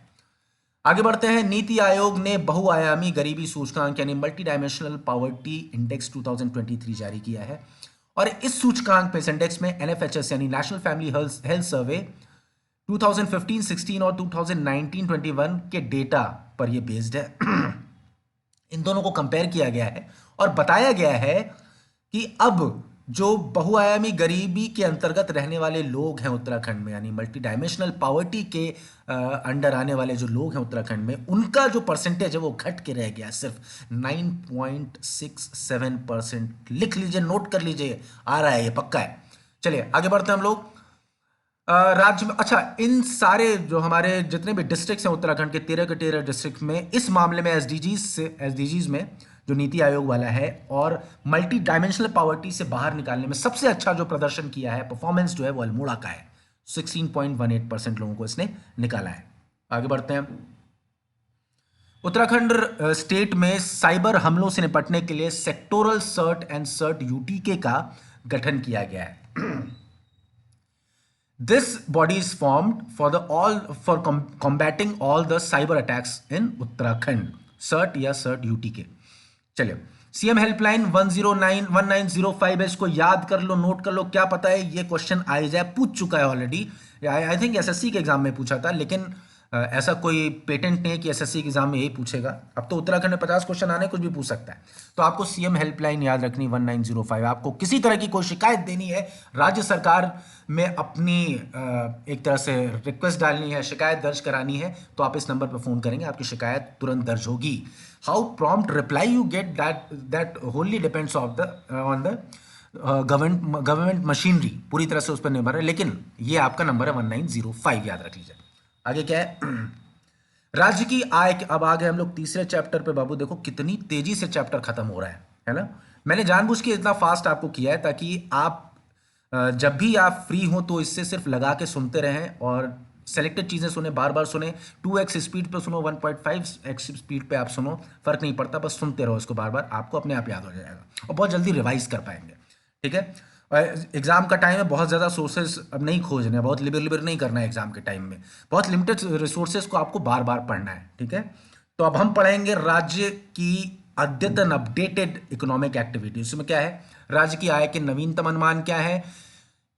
आगे बढ़ते हैं। नीति आयोग ने बहुआयामी गरीबी सूचकांक यानी मल्टी डायमेंशनल पॉवर्टी इंडेक्स 2023 जारी किया है। और इस सूचकांक पे, इस इंडेक्स में एनएफएचएस यानी नेशनल फैमिली हेल्थ सर्वे 2015-16 और 2019-21 के डेटा पर यह बेस्ड है। इन दोनों को कंपेयर किया गया है और बताया गया है कि अब जो बहुआयामी गरीबी के अंतर्गत रहने वाले लोग हैं उत्तराखंड में, यानी मल्टी डायमेंशनल पॉवर्टी के अंडर आने वाले जो लोग हैं उत्तराखंड में, उनका जो परसेंटेज है वो घट के रह गया सिर्फ 9.67%। लिख लीजिए, नोट कर लीजिए, आ रहा है ये, पक्का है। चलिए आगे बढ़ते हैं हम लोग। राज्य में, अच्छा, इन सारे जो हमारे जितने भी डिस्ट्रिक्ट्स हैं उत्तराखंड के 13 के 13 डिस्ट्रिक्ट में, इस मामले में एसडीजीज में जो नीति आयोग वाला है और मल्टी डायमेंशनल पॉवर्टी से बाहर निकालने में सबसे अच्छा जो प्रदर्शन किया है, परफॉर्मेंस जो है, वो अल्मोड़ा का है। 16.18% लोगों को इसने निकाला है। आगे बढ़ते हैं। उत्तराखंड स्टेट में साइबर हमलों से निपटने के लिए सेक्टोरल सर्ट एंड सर्ट यूटीके का गठन किया गया है। This body is formed for combating all the cyber attacks in Uttarakhand. CERT या CERT UTK। चलिए, सीएम हेल्पलाइन 1091905 है, इसको याद कर लो, नोट कर लो। क्या पता है ये क्वेश्चन आ जाए, पूछ चुका है ऑलरेडी। आई थिंक एसएससी के एग्जाम में पूछा था, लेकिन ऐसा कोई पेटेंट नहीं है कि एसएससी के एग्जाम में यही पूछेगा। अब तो उत्तराखंड में 50 क्वेश्चन आने, कुछ भी पूछ सकता है। तो आपको सीएम हेल्पलाइन याद रखनी 1905। आपको किसी तरह की कोई शिकायत देनी है, राज्य सरकार में अपनी एक तरह से रिक्वेस्ट डालनी है, शिकायत दर्ज करानी है, तो आप इस नंबर पर फोन करेंगे, आपकी शिकायत तुरंत दर्ज होगी। How prompt reply you get, that होनली depends on the government machinery, पूरी तरह से उस पर निर्भर है। लेकिन ये आपका नंबर है 1905, याद रख लीजिए। आगे क्या है, राज्य की आय। अब आ गए हम लोग तीसरे चैप्टर पे। बाबू देखो कितनी तेजी से चैप्टर खत्म हो रहा है ना। मैंने जानबूझ के इतना फास्ट आपको किया है ताकि आप जब भी आप फ्री हो तो इससे सिर्फ लगा के सुनते रहें और सेलेक्टेड चीजें सुने, बार बार सुने। 2x स्पीड पे सुनो, 1.5x स्पीड पे आप सुनो, फर्क नहीं पड़ता, बस सुनते रहो इसको बार बार, आपको अपने आप याद हो जाएगा और बहुत जल्दी रिवाइज कर पाएंगे। ठीक है, एग्जाम का टाइम है, बहुत ज़्यादा सोर्सेज अब नहीं खोजने, बहुत लिबर नहीं करना है एग्जाम के टाइम में, बहुत लिमिटेड रिसोर्सेज को आपको बार बार पढ़ना है। ठीक है, तो अब हम पढ़ेंगे राज्य की अद्यतन अपडेटेड इकोनॉमिक एक्टिविटी। उसमें क्या है, राज्य की आय के नवीनतम अनुमान क्या है,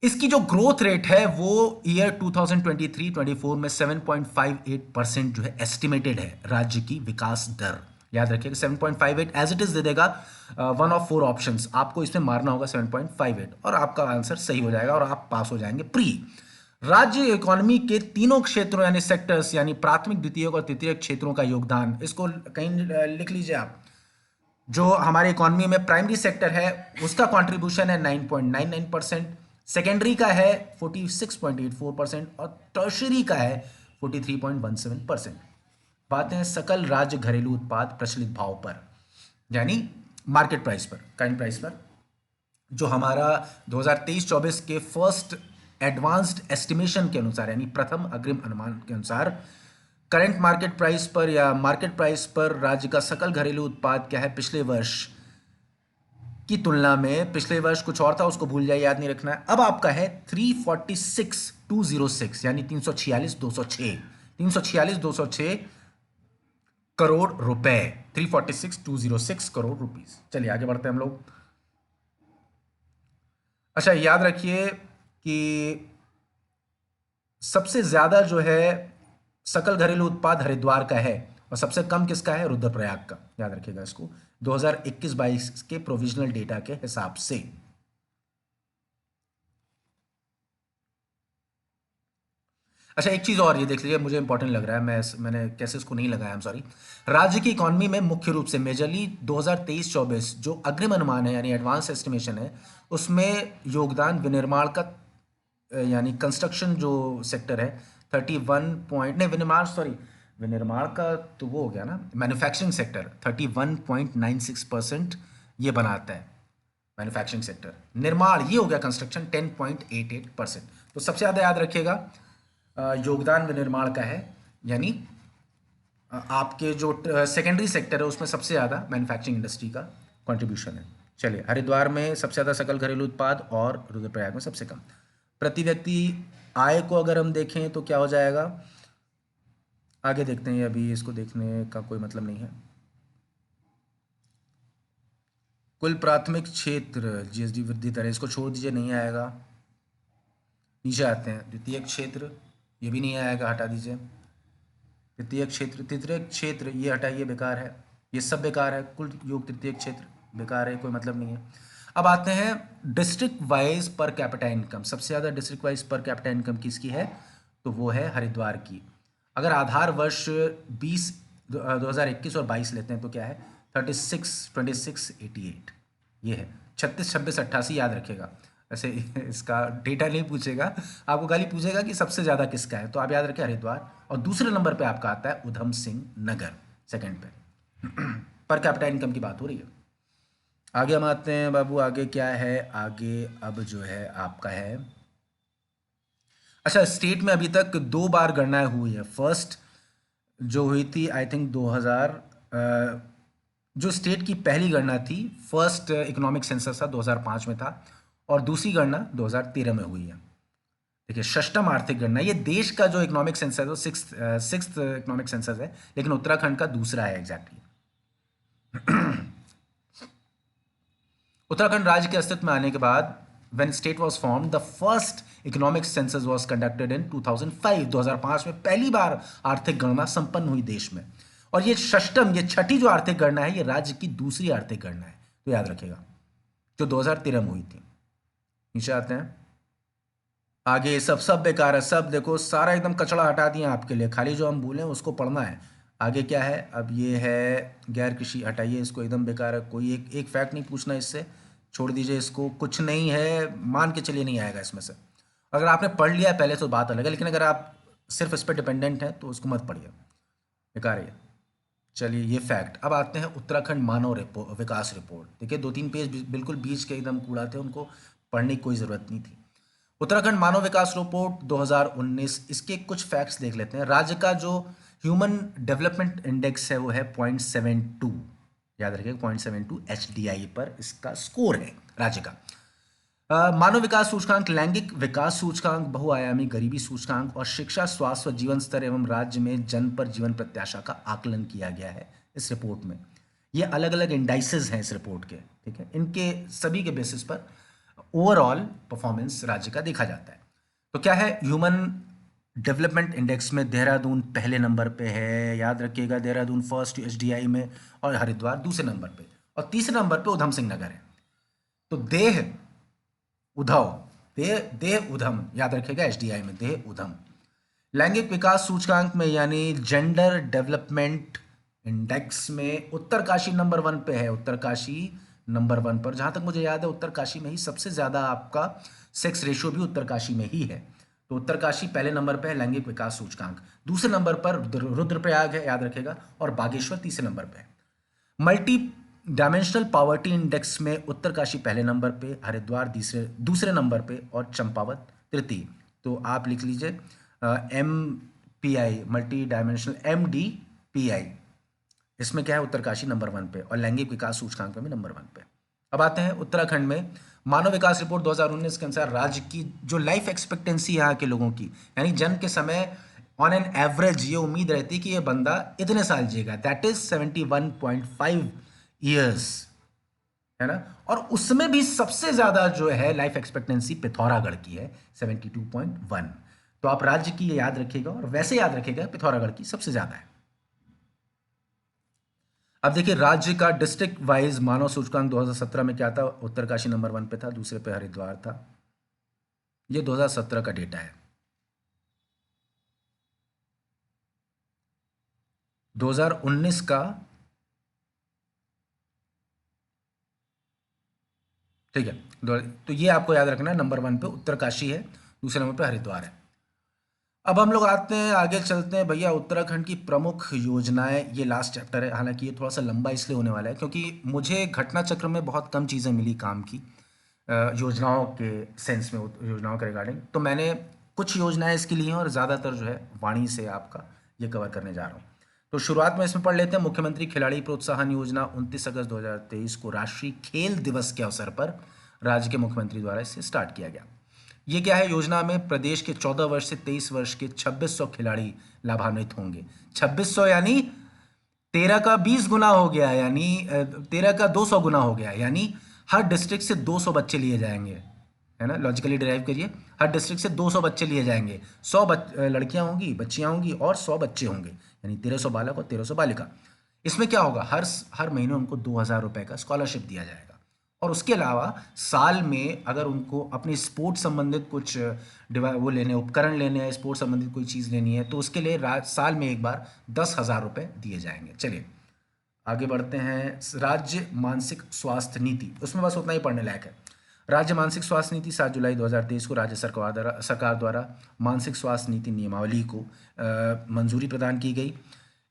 इसकी जो ग्रोथ रेट है वो ईयर 2023-24 में 7.58% जो है एस्टिमेटेड है राज्य की विकास दर। याद रखिएगा 7.58 एज इट इज दे देगा, वन ऑफ फोर ऑप्शंस आपको इसमें मारना होगा 7.58 और आपका आंसर सही हो जाएगा और आप पास हो जाएंगे प्री। राज्य इकोनॉमी के तीनों क्षेत्रों यानी सेक्टर्स यानी प्राथमिक द्वितीयक और तृतीयक क्षेत्रों का योगदान, इसको कहीं लिख लीजिए आप। जो हमारे इकोनॉमी में प्राइमरी सेक्टर है उसका कंट्रीब्यूशन है 9.99%, सेकेंडरी का है 46.84% और टर्शरी का है 43.17%। बात है सकल राज्य घरेलू उत्पाद प्रचलित भाव पर, यानी मार्केट प्राइस पर, करंट प्राइस पर, जो हमारा 2023-24 के फर्स्ट एडवांस्ड एस्टिमेशन के अनुसार यानी प्रथम अग्रिम अनुमान के अनुसार करंट मार्केट प्राइस पर या मार्केट प्राइस पर राज्य का सकल घरेलू उत्पाद क्या है पिछले वर्ष की तुलना में। पिछले वर्ष कुछ और था, उसको भूल जाइए, याद नहीं रखना है। अब आपका है 346,206 यानी 346,206 346,206 करोड़ रुपए, 346,206 करोड़ रुपीस। चलिए आगे बढ़ते हैं हम लोग। अच्छा याद रखिए कि सबसे ज्यादा जो है सकल घरेलू उत्पाद हरिद्वार का है और सबसे कम किसका है, रुद्रप्रयाग का। याद रखिएगा इसको 2021-22 के प्रोविजनल डेटा के हिसाब से। अच्छा एक चीज और ये देख लीजिए, मुझे इंपॉर्टेंट लग रहा है, मैंने कैसे इसको नहीं लगाया, आई एम सॉरी। राज्य की इकोनॉमी में मुख्य रूप से मेजरली 2023-24 जो अग्रिम अनुमान है यानी एडवांस एस्टिमेशन है उसमें योगदान विनिर्माण का यानी कंस्ट्रक्शन जो सेक्टर है 31 पॉइंट नहीं विनिर्माण सॉरी विनिर्माण का तो वो हो गया ना, मैन्युफैक्चरिंग सेक्टर 31.96% ये बनाता है मैन्युफैक्चरिंग सेक्टर। निर्माण ये हो गया कंस्ट्रक्शन 10.88%। तो सबसे ज़्यादा याद रखिएगा योगदान विनिर्माण का है, यानी आपके जो सेकेंडरी सेक्टर है उसमें सबसे ज़्यादा मैन्युफैक्चरिंग इंडस्ट्री का कंट्रीब्यूशन है। चलिए हरिद्वार में सबसे ज़्यादा सकल घरेलू उत्पाद और रुद्रप्रयाग में सबसे कम। प्रति व्यक्ति आय को अगर हम देखें तो क्या हो जाएगा, आगे देखते हैं, अभी इसको देखने का कोई मतलब नहीं है। कुल प्राथमिक क्षेत्र जीएसडी वृद्धि दर, इसको छोड़ दीजिए, नहीं आएगा। नीचे आते हैं द्वितीय क्षेत्र, ये भी नहीं आएगा, हटा दीजिए। तृतीय क्षेत्र, तृतीय क्षेत्र ये हटाइए, बेकार है, ये सब बेकार है। कुल योग तृतीय क्षेत्र बेकार है, कोई मतलब नहीं है। अब आते हैं district wise per capita income. सबसे ज़्यादा district wise per capita income किसकी है, तो वो है हरिद्वार की। अगर आधार वर्ष 2021 और 22 लेते हैं तो क्या है 26,26,88 ये है। 36, 26, 88 याद रखेगा। वैसे इसका डेटा नहीं पूछेगा, आपको खाली पूछेगा कि सबसे ज़्यादा किसका है, तो आप याद रखें हरिद्वार। और दूसरे नंबर पे आपका आता है उधम सिंह नगर, सेकंड पे। पर कैपिटा इनकम की बात हो रही है। आगे हम आते हैं बाबू, आगे क्या है, आगे अब जो है आपका है, अच्छा स्टेट में अभी तक 2 बार गणना हुई है। फर्स्ट जो हुई थी आई थिंक 2000, जो स्टेट की पहली गणना थी फर्स्ट इकोनॉमिक सेंसस था 2005 में था, और दूसरी गणना 2013 में हुई है। देखिए षष्टम आर्थिक गणना, ये देश का जो इकोनॉमिक सेंसस है वो सिक्स्थ इकोनॉमिक सेंसस है, लेकिन उत्तराखंड का दूसरा है एग्जैक्टली। उत्तराखंड राज्य के अस्तित्व में आने के बाद when state was formed the first economic census was conducted in 2005, 2005 में पहली बार आर्थिक गणना संपन्न हुई देश में। और ये षष्टम, ये छठी जो आर्थिक गणना है ये राज्य की दूसरी आर्थिक गणना है, तो याद रखिएगा, जो 2013 में हुई थी। नीचे आते हैं, आगे सब बेकार है, सब देखो सारा एकदम कचड़ा हटा दिया आपके लिए, खाली जो हम बोले उसको पढ़ना है। आगे क्या है, अब ये है गैर कृषि, हटाइए इसको, एकदम बेकार है, कोई एक फैक्ट नहीं पूछना इससे, छोड़ दीजिए इसको, कुछ नहीं है, मान के चलिए नहीं आएगा इसमें से। अगर आपने पढ़ लिया है पहले तो बात अलग है, लेकिन अगर आप सिर्फ इस पर डिपेंडेंट हैं तो उसको मत पढ़िए, बेकार है। चलिए ये फैक्ट। अब आते हैं उत्तराखंड मानव विकास रिपोर्ट। देखिए 2-3 पेज बिल्कुल बीच के एकदम कूड़ा थे, उनको पढ़ने की कोई ज़रूरत नहीं थी। उत्तराखंड मानव विकास रिपोर्ट 2019, इसके कुछ फैक्ट्स देख लेते हैं। राज्य का जो ह्यूमन डेवलपमेंट इंडेक्स है वो है 0.72, याद रखिएगा 0.72 HDI पर इसका स्कोर है राज्य का। मानव विकास सूचकांक, लैंगिक विकास सूचकांक, बहुआयामी गरीबी सूचकांक और शिक्षा, स्वास्थ्य, जीवन स्तर एवं राज्य में जन पर जीवन प्रत्याशा का आकलन किया गया है इस रिपोर्ट में। ये अलग अलग इंडाइसेस हैं इस रिपोर्ट के, ठीक है, इनके सभी के बेसिस पर ओवरऑल परफॉर्मेंस राज्य का देखा जाता है। तो क्या है, ह्यूमन डेवलपमेंट इंडेक्स में देहरादून पहले नंबर पे है, याद रखिएगा, देहरादून फर्स्ट एचडीआई में, और हरिद्वार दूसरे नंबर पे, और तीसरे नंबर पे उधम सिंह नगर है। तो देह उधव, देह उधम, याद रखिएगा, एचडीआई में देह उधम। लैंगिक विकास सूचकांक में यानी जेंडर डेवलपमेंट इंडेक्स में उत्तरकाशी नंबर 1 पे है, उत्तरकाशी नंबर 1 पर। जहां तक मुझे याद है उत्तरकाशी में ही सबसे ज्यादा आपका सेक्स रेशियो भी उत्तरकाशी में ही है। तो उत्तरकाशी पहले नंबर पे है लैंगिक विकास सूचकांक। दूसरे नंबर पर रुद्रप्रयाग है, याद रखेगा, और बागेश्वर तीसरे नंबर पे है। मल्टी डायमेंशनल पावर्टी इंडेक्स में उत्तरकाशी पहले नंबर पे, हरिद्वार दूसरे नंबर पे, और चंपावत तृतीय। तो आप लिख लीजिए MPI, मल्टी डायमेंशनल MDPI, इसमें क्या है, उत्तरकाशी नंबर 1 पे, और लैंगिक विकास सूचकांक में भी नंबर 1 पे। अब आते हैं उत्तराखंड में। मानव विकास रिपोर्ट 2019 के अनुसार राज्य की जो लाइफ एक्सपेक्टेंसी यहाँ के लोगों की, यानी जन्म के समय ऑन एन एवरेज ये उम्मीद रहती है कि ये बंदा इतने साल जिएगा, दैट इज 71.5 ईयर्स, है ना। और उसमें भी सबसे ज्यादा जो है लाइफ एक्सपेक्टेंसी पिथौरागढ़ की है, 72.1। तो आप राज्य की याद रखिएगा, और वैसे याद रखिएगा पिथौरागढ़ की सबसे ज्यादा है। अब देखिए राज्य का डिस्ट्रिक्ट वाइज मानव सूचकांक 2017 में क्या था, उत्तरकाशी नंबर 1 पे था, दूसरे पे हरिद्वार था। ये 2017 का डेटा है। 2019 का, ठीक है, तो ये आपको याद रखना है, नंबर 1 पे उत्तरकाशी है, दूसरे नंबर पे हरिद्वार है। अब हम लोग आते हैं, आगे चलते हैं भैया, उत्तराखंड की प्रमुख योजनाएं। ये लास्ट चैप्टर है, हालांकि ये थोड़ा सा लंबा इसलिए होने वाला है क्योंकि मुझे घटना चक्र में बहुत कम चीज़ें मिली काम की, योजनाओं के सेंस में, योजनाओं के रिगार्डिंग। तो मैंने कुछ योजनाएं इसकी ली हैं, और ज़्यादातर जो है वाणी से आपका ये कवर करने जा रहा हूँ। तो शुरुआत में इसमें पढ़ लेते हैं। मुख्यमंत्री खिलाड़ी प्रोत्साहन योजना 29 अगस्त 2023 को राष्ट्रीय खेल दिवस के अवसर पर राज्य के मुख्यमंत्री द्वारा इसे स्टार्ट किया गया। ये क्या है, योजना में प्रदेश के 14 वर्ष से 23 वर्ष के 2600 खिलाड़ी लाभान्वित होंगे। 2600 यानी 13 का 20 गुना हो गया, यानी 13 का 200 गुना हो गया, यानी हर डिस्ट्रिक्ट से 200 बच्चे लिए जाएंगे, है ना। लॉजिकली डिराइव करिए, हर डिस्ट्रिक्ट से 200 बच्चे लिए जाएंगे, 100 लड़कियां होंगी, बच्चियां होंगी, और 100 बच्चे होंगे, यानी 1300 बालक और 1300 बालिका। इसमें क्या होगा, हर महीने उनको 2000 रुपए का स्कॉलरशिप दिया जाएगा। और उसके अलावा साल में अगर उनको अपने स्पोर्ट्स संबंधित कुछ वो लेने, उपकरण लेने हैं, स्पोर्ट्स संबंधित कोई चीज़ लेनी है, तो उसके लिए साल में एक बार 10,000 रुपये दिए जाएंगे। चलिए आगे बढ़ते हैं। राज्य मानसिक स्वास्थ्य नीति, उसमें बस उतना ही पढ़ने लायक है। राज्य मानसिक स्वास्थ्य नीति 7 जुलाई 2023 को राज्य सरकार द्वारा मानसिक स्वास्थ्य नीति नियमावली को मंजूरी प्रदान की गई,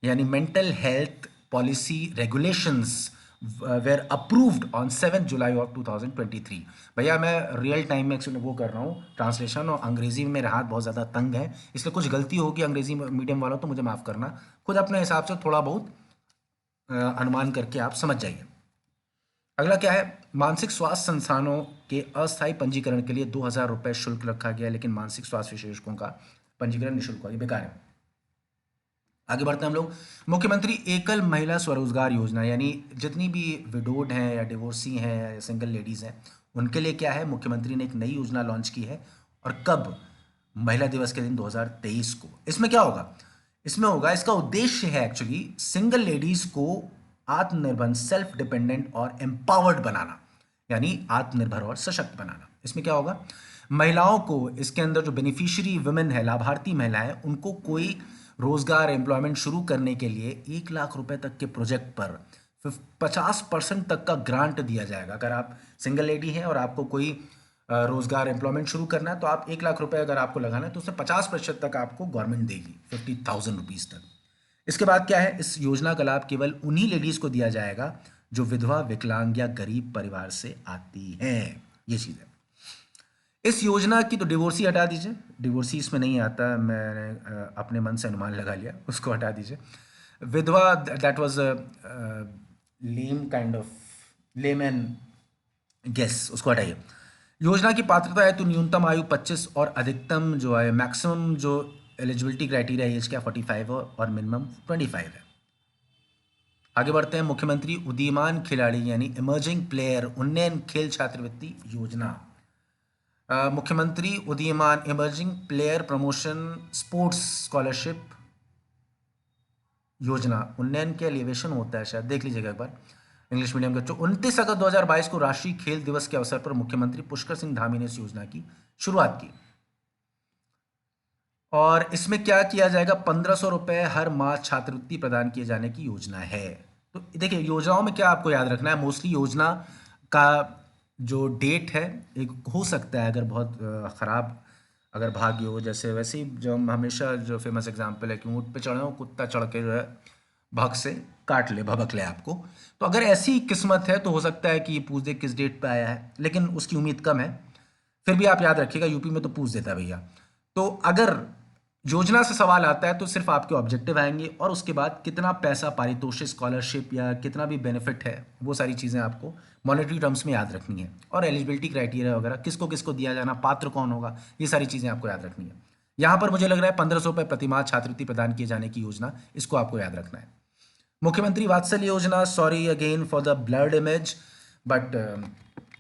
यानी mental health policy regulations were approved on 7 July of 2023। भैया मैं रियल टाइम में एक्चुअली वो कर रहा हूँ ट्रांसलेशन, और अंग्रेजी में मेरे हाथ बहुत ज़्यादा तंग है, इसलिए कुछ गलती होगी अंग्रेजी मीडियम वालों, तो मुझे माफ़ करना। खुद अपने हिसाब से थोड़ा बहुत अनुमान करके आप समझ जाइए। अगला क्या है, मानसिक स्वास्थ्य संस्थानों के अस्थायी पंजीकरण के लिए 2000 रुपये शुल्क रखा गया, लेकिन मानसिक स्वास्थ्य विशेषज्ञों का पंजीकरण निःशुल्क होगा, ये बेकार है। आगे बढ़ते हैं हम लोग। मुख्यमंत्री एकल महिला स्वरोजगार योजना, यानी जितनी भी विडोड हैं या डिवोर्सी हैं या सिंगल लेडीज़ हैं, उनके लिए क्या है, मुख्यमंत्री ने एक नई योजना लॉन्च की है। और कब, महिला दिवस के दिन 2023 को। इसमें क्या होगा, इसमें होगा, इसका उद्देश्य है एक्चुअली सिंगल लेडीज को आत्मनिर्भर, सेल्फ डिपेंडेंट और एम्पावर्ड बनाना, यानी आत्मनिर्भर और सशक्त बनाना। इसमें क्या होगा, महिलाओं को, इसके अंदर जो बेनिफिशियरी वुमेन है, लाभार्थी महिलाएं, उनको कोई रोजगार, एम्प्लॉयमेंट शुरू करने के लिए 1 लाख रुपए तक के प्रोजेक्ट पर 50% तक का ग्रांट दिया जाएगा। अगर आप सिंगल लेडी हैं और आपको कोई रोजगार, एम्प्लॉयमेंट शुरू करना है, तो आप 1 लाख रुपए अगर आपको लगाना है, तो उसमें 50% तक आपको गवर्नमेंट देगी, 50,000 रुपीज़ तक। इसके बाद क्या है, इस योजना का लाभ केवल उन्हीं लेडीज को दिया जाएगा जो विधवा, विकलांग या गरीब परिवार से आती हैं। ये चीज़ है इस योजना की। तो डिवोर्सी हटा दीजिए, डिवोर्सी इसमें नहीं आता, मैंने अपने मन से अनुमान लगा लिया, उसको हटा दीजिए। विधवा, that was lame kind of lame and guess, उसको हटाइए। योजना की पात्रता है तो न्यूनतम आयु 25 और अधिकतम जो है मैक्सिमम जो एलिजिबिलिटी क्राइटेरिया एज क्या 45 और मिनिमम 25 है। आगे बढ़ते हैं। मुख्यमंत्री उदीयमान खिलाड़ी यानी इमर्जिंग प्लेयर उन्नयन खेल छात्रवृत्ति योजना, मुख्यमंत्री उदीयमान emerging player promotion sports scholarship योजना, उन्नयन के एलिवेशन होता है शायद, देख लीजिएगा एक बार। इंग्लिश मीडियम के 29 अगस्त 2022 को राष्ट्रीय खेल दिवस के अवसर पर मुख्यमंत्री पुष्कर सिंह धामी ने इस योजना की शुरुआत की। और इसमें क्या किया जाएगा, 1500 रुपये हर माह छात्रवृत्ति प्रदान किए जाने की योजना है। तो देखिए योजनाओं में क्या आपको याद रखना है, मोस्टली योजना का जो डेट है एक हो सकता है अगर बहुत ख़राब अगर भाग्य हो, जैसे वैसे ही जो हम हमेशा जो फेमस एग्जांपल है कि ऊँट पे चढ़े हो कुत्ता चढ़ के जो है भग से काट ले भभक ले आपको। तो अगर ऐसी किस्मत है तो हो सकता है कि ये पूछ दे किस डेट पे आया है, लेकिन उसकी उम्मीद कम है। फिर भी आप याद रखिएगा यूपी में तो पूछ देता है भैया। तो अगर योजना से सवाल आता है तो सिर्फ आपके ऑब्जेक्टिव आएंगे और उसके बाद कितना पैसा पारितोषिक स्कॉलरशिप या कितना भी बेनिफिट है वो सारी चीज़ें आपको मॉनेटरी टर्म्स में याद रखनी है। और एलिजिबिलिटी क्राइटेरिया वगैरह किसको किसको दिया जाना, पात्र कौन होगा, ये सारी चीज़ें आपको याद रखनी है। यहाँ पर मुझे लग रहा है 1500 रुपये प्रतिमाह छात्रवृत्ति प्रदान किए जाने की योजना, इसको आपको याद रखना है। मुख्यमंत्री वात्सल्य योजना, sorry again for the blurred image, but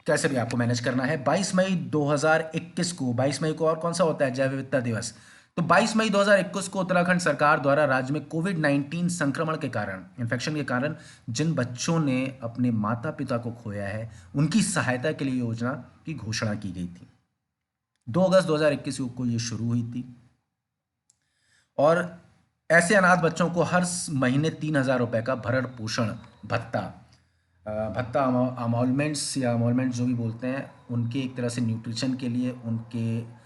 कैसे भी आपको मैनेज करना है। 22 मई 2021 को, 22 मई को और कौन सा होता है, जैव विविधता दिवस। तो 22 मई 2021 को उत्तराखंड सरकार द्वारा राज्य में कोविड-19 संक्रमण के कारण, इन्फेक्शन के कारण जिन बच्चों ने अपने माता पिता को खोया है उनकी सहायता के लिए योजना की घोषणा की गई थी। 2 अगस्त 2021 को ये शुरू हुई थी और ऐसे अनाथ बच्चों को हर महीने 3000 रुपये का भरण पोषण भत्ता, अमॉलमेंट्स या अमॉलमेंट जो भी बोलते हैं, उनके एक तरह से न्यूट्रिशन के लिए, उनके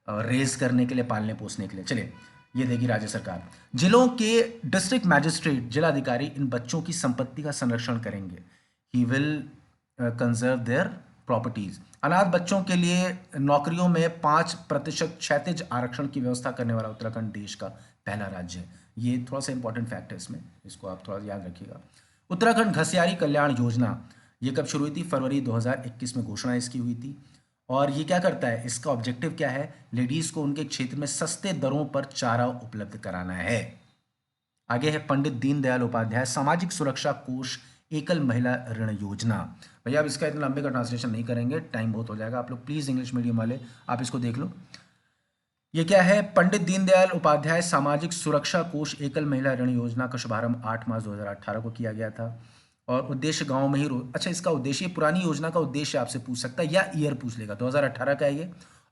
रेज करने के लिए, पालने पोसने के लिए, चलिए ये देगी राज्य सरकार। जिलों के डिस्ट्रिक्ट मैजिस्ट्रेट, जिलाधिकारी इन बच्चों की संपत्ति का संरक्षण करेंगे। He will conserve their properties. अनाथ बच्चों के लिए नौकरियों में 5% क्षैतिज आरक्षण की व्यवस्था करने वाला उत्तराखंड देश का पहला राज्य है। ये थोड़ा सा इंपॉर्टेंट फैक्ट है इसमें, इसको आप थोड़ा याद रखिएगा। उत्तराखंड घसियारी कल्याण योजना, ये कब शुरू हुई थी, फरवरी 2021 में घोषणा इसकी हुई थी। और ये क्या करता है, इसका ऑब्जेक्टिव क्या है, लेडीज को उनके क्षेत्र में सस्ते दरों पर चारा उपलब्ध कराना है। आगे है पंडित दीनदयाल उपाध्याय सामाजिक सुरक्षा कोष एकल महिला ऋण योजना। भैया अब इसका इतना लंबे का ट्रांसलेशन नहीं करेंगे, टाइम बहुत हो जाएगा, आप लोग प्लीज इंग्लिश मीडियम वाले आप इसको देख लो। ये क्या है, पंडित दीनदयाल उपाध्याय सामाजिक सुरक्षा कोष एकल महिला ऋण योजना का शुभारंभ 8 मार्च 2018 को किया गया था। और उद्देश्य गांव में ही अच्छा इसका उद्देश्य, पुरानी योजना का उद्देश्य आपसे पूछ सकता है या ईयर पूछ लेगा, 2018 का है ये।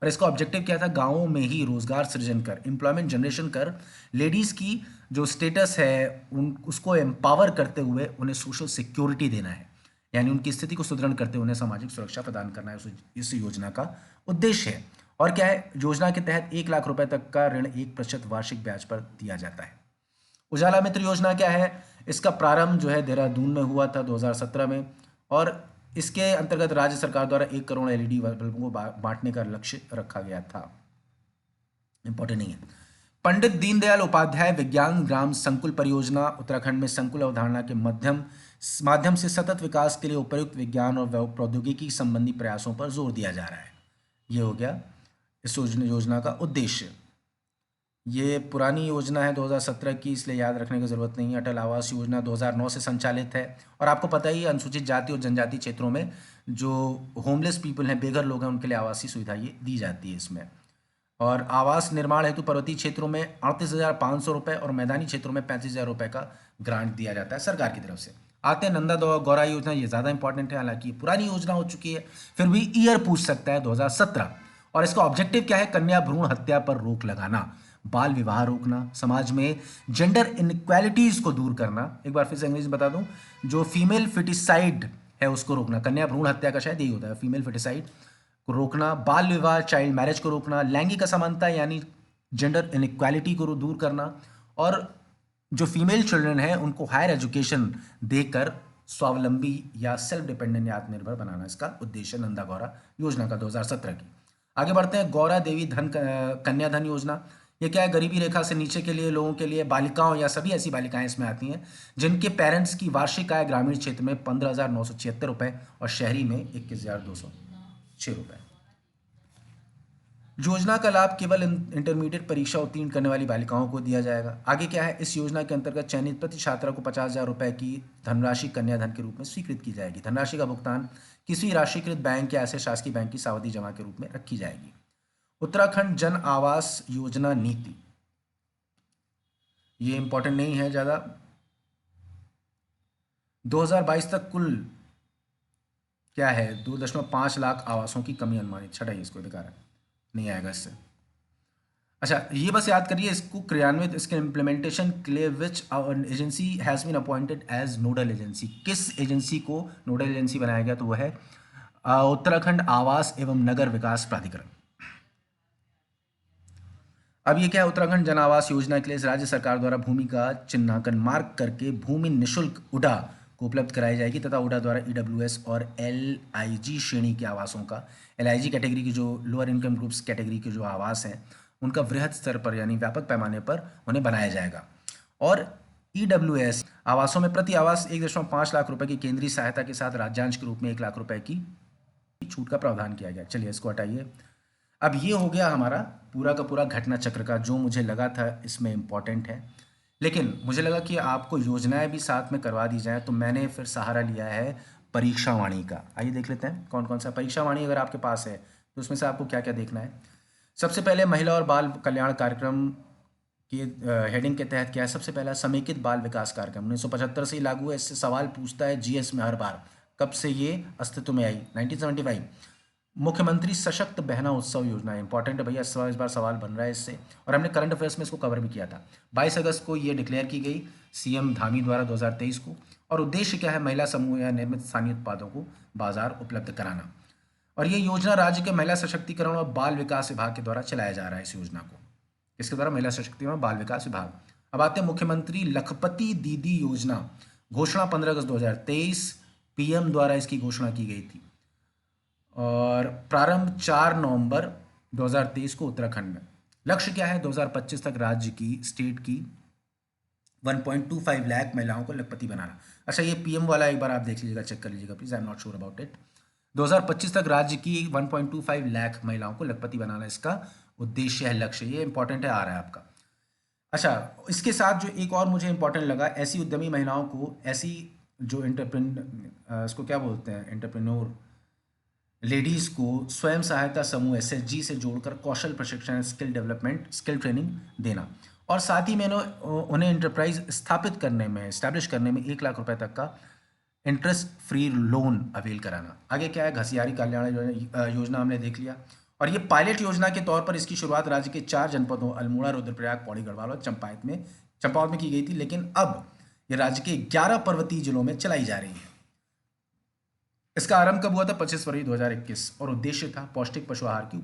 और इसका ऑब्जेक्टिव क्या था, गांवों में ही रोजगार सृजन कर, एम्प्लॉयमेंट जनरेशन कर, लेडीज़ की जो स्टेटस है उसको एम्पावर करते हुए उन्हें सोशल सिक्योरिटी देना है, यानी उनकी स्थिति को सुदृढ़ करते हुए उन्हें सामाजिक सुरक्षा प्रदान करना है, इस योजना का उद्देश्य है। और क्या है, योजना के तहत 1 लाख रुपए तक का ऋण 1% वार्षिक ब्याज पर दिया जाता है। उजाला मित्र योजना क्या है, इसका प्रारंभ जो है देहरादून में हुआ था 2017 में और इसके अंतर्गत राज्य सरकार द्वारा 1 करोड़ एलईडी बल्बों को बांटने का लक्ष्य रखा गया था। इंपॉर्टेंट नहीं है। पंडित दीनदयाल उपाध्याय विज्ञान ग्राम संकुल परियोजना, उत्तराखंड में संकुल अवधारणा के माध्यम से सतत विकास के लिए उपयुक्त विज्ञान और प्रौद्योगिकी संबंधी प्रयासों पर जोर दिया जा रहा है। ये हो गया इस योजना का उद्देश्य। ये पुरानी योजना है 2017 की, इसलिए याद रखने की ज़रूरत नहीं है। अटल आवास योजना 2009 से संचालित है और आपको पता ही अनुसूचित जाति और जनजाति क्षेत्रों में जो होमलेस पीपल हैं, बेघर लोग हैं, उनके लिए आवासीय सुविधा ये दी जाती है इसमें। और आवास निर्माण हेतु पर्वतीय क्षेत्रों में 38,500 रुपये और मैदानी क्षेत्रों में 35,000 रुपये का ग्रांट दिया जाता है सरकार की तरफ से। आते हैं नंदा गौरा योजना, ये ज़्यादा इंपॉर्टेंट है, हालांकि ये पुरानी योजना हो चुकी है, फिर भी ईयर पूछ सकता है 2017। और इसका ऑब्जेक्टिव क्या है, कन्या भ्रूण हत्या पर रोक लगाना, बाल विवाह रोकना, समाज में जेंडर इनक्वालिटीज को दूर करना। एक बार फिर से इंग्लिश बता दूं, जो फीमेल फिटिसाइड है उसको रोकना, कन्या भ्रूण हत्या का शायद यही होता है, फीमेल फिटिसाइड को रोकना, बाल विवाह चाइल्ड मैरिज को रोकना, लैंगिक असमानता यानी जेंडर इनक्वालिटी को दूर करना, और जो फीमेल चिल्ड्रन है उनको हायर एजुकेशन देकर स्वावलंबी या सेल्फ डिपेंडेंट या आत्मनिर्भर बनाना, इसका उद्देश्य नंदा गौरा योजना का 2017 की। आगे बढ़ते हैं, गौरा देवी धन कन्या धन योजना। ये क्या है, गरीबी रेखा से नीचे के लिए लोगों के लिए, बालिकाओं या सभी ऐसी बालिकाएं इसमें आती हैं जिनके पेरेंट्स की वार्षिक आय ग्रामीण क्षेत्र में 15,976 रुपये और शहरी में 21,206 रुपये। योजना का लाभ केवल इंटरमीडिएट परीक्षा उत्तीर्ण करने वाली बालिकाओं को दिया जाएगा। आगे क्या है, इस योजना के अंतर्गत चयनित प्रति छात्रा को 50,000 रुपए की धनराशि कन्याधन के रूप में स्वीकृत की जाएगी। धनराशि का भुगतान किसी राष्ट्रीयकृत बैंक या ऐसे शासकीय बैंक की सावधि जमा के रूप में रखी जाएगी। उत्तराखंड जन आवास योजना नीति, ये इंपॉर्टेंट नहीं है ज़्यादा। 2022 तक कुल क्या है, 2.5 लाख आवासों की कमी अनुमानित। छटाइए इसको, बेकार है, नहीं आएगा इससे। अच्छा, ये बस याद करिए इसको, क्रियान्वित इसके इम्प्लीमेंटेशन के लिए which agency has been appointed as nodal agency. किस एजेंसी को नोडल एजेंसी बनाया गया, तो वह है उत्तराखंड आवास एवं नगर विकास प्राधिकरण। अब ये क्या है, उत्तराखंड जन आवास योजना के लिए राज्य सरकार द्वारा भूमि का चिन्हांकन मार्क करके भूमि निशुल्क उडा को उपलब्ध कराई जाएगी तथा उडा द्वारा ईडब्ल्यूएस और एलआईजी श्रेणी के आवासों का, एलआईजी कैटेगरी की जो लोअर इनकम ग्रुप्स कैटेगरी के जो आवास हैं उनका वृहद स्तर पर यानी व्यापक पैमाने पर उन्हें बनाया जाएगा। और ईडब्ल्यूएस आवासों में प्रति आवास 1.5 लाख रुपए की केंद्रीय सहायता के साथ राज्यांश के रूप में 1 लाख रुपए की छूट का प्रावधान किया गया। चलिए इसको हटाइए। अब ये हो गया हमारा पूरा का पूरा घटना चक्र का, जो मुझे लगा था इसमें इम्पॉर्टेंट है, लेकिन मुझे लगा कि आपको योजनाएं भी साथ में करवा दी जाए, तो मैंने फिर सहारा लिया है परीक्षा वाणी का। आइए देख लेते हैं कौन कौन सा परीक्षा वाणी अगर आपके पास है तो उसमें से आपको क्या क्या देखना है। सबसे पहले महिला और बाल कल्याण कार्यक्रम के हेडिंग के तहत क्या है, सबसे पहला समेकित बाल विकास कार्यक्रम 1975 से ही लागू है। इससे सवाल पूछता है जीएस में हर बार, कब से ये अस्तित्व में आई, 1975। मुख्यमंत्री सशक्त बहना उत्सव योजना, इंपॉर्टेंट है भैया, इस बार सवाल बन रहा है इससे, और हमने करंट अफेयर्स में इसको कवर भी किया था। 22 अगस्त को ये डिक्लेयर की गई सीएम धामी द्वारा 2023 को। और उद्देश्य क्या है, महिला समूह या निर्मित स्थानीय उत्पादों को बाजार उपलब्ध कराना। और ये योजना राज्य के महिला सशक्तिकरण और बाल विकास विभाग के द्वारा चलाया जा रहा है। इस योजना को इसके द्वारा महिला सशक्तिकरण और बाल विकास विभाग। अब आते हैं मुख्यमंत्री लखपति दीदी योजना, घोषणा 15 अगस्त 2023, पीएम द्वारा इसकी घोषणा की गई थी और प्रारंभ 4 नवंबर 2023 को उत्तराखंड में। लक्ष्य क्या है, 2025 तक राज्य की स्टेट की 1.25 लाख महिलाओं को लखपति बनाना। अच्छा, ये पीएम वाला एक बार आप देख लीजिएगा, चेक कर लीजिएगा please, I am not sure about it. 2025 तक राज्य की 1.25 लाख महिलाओं को लखपति बनाना इसका उद्देश्य है, लक्ष्य, ये इंपॉर्टेंट है, आ रहा है आपका। अच्छा, इसके साथ जो एक और मुझे इंपॉर्टेंट लगा, ऐसी उद्यमी महिलाओं को, ऐसी जो इसको क्या बोलते हैं, एंटरप्रेन्योर लेडीज़ को स्वयं सहायता समूह एसएचजी से जोड़कर कौशल प्रशिक्षण, स्किल डेवलपमेंट, स्किल ट्रेनिंग देना। और साथ ही मैंने उन्हें एंटरप्राइज स्थापित करने में, एस्टैब्लिश करने में 1 लाख रुपए तक का इंटरेस्ट फ्री लोन अवेल कराना। आगे क्या है, घसियारी कल्याण योजना हमने देख लिया। और ये पायलट योजना के तौर पर इसकी शुरुआत राज्य के 4 जनपदों अल्मोड़ा, रुद्रप्रयाग, पौड़ी गढ़वाल और चंपावत में की गई थी, लेकिन अब ये राज्य के 11 पर्वतीय जिलों में चलाई जा रही है। इसका आरंभ कब हुआ था, 25 फरवरी 2021, और उद्देश्य था पौष्टिक पशु आहार की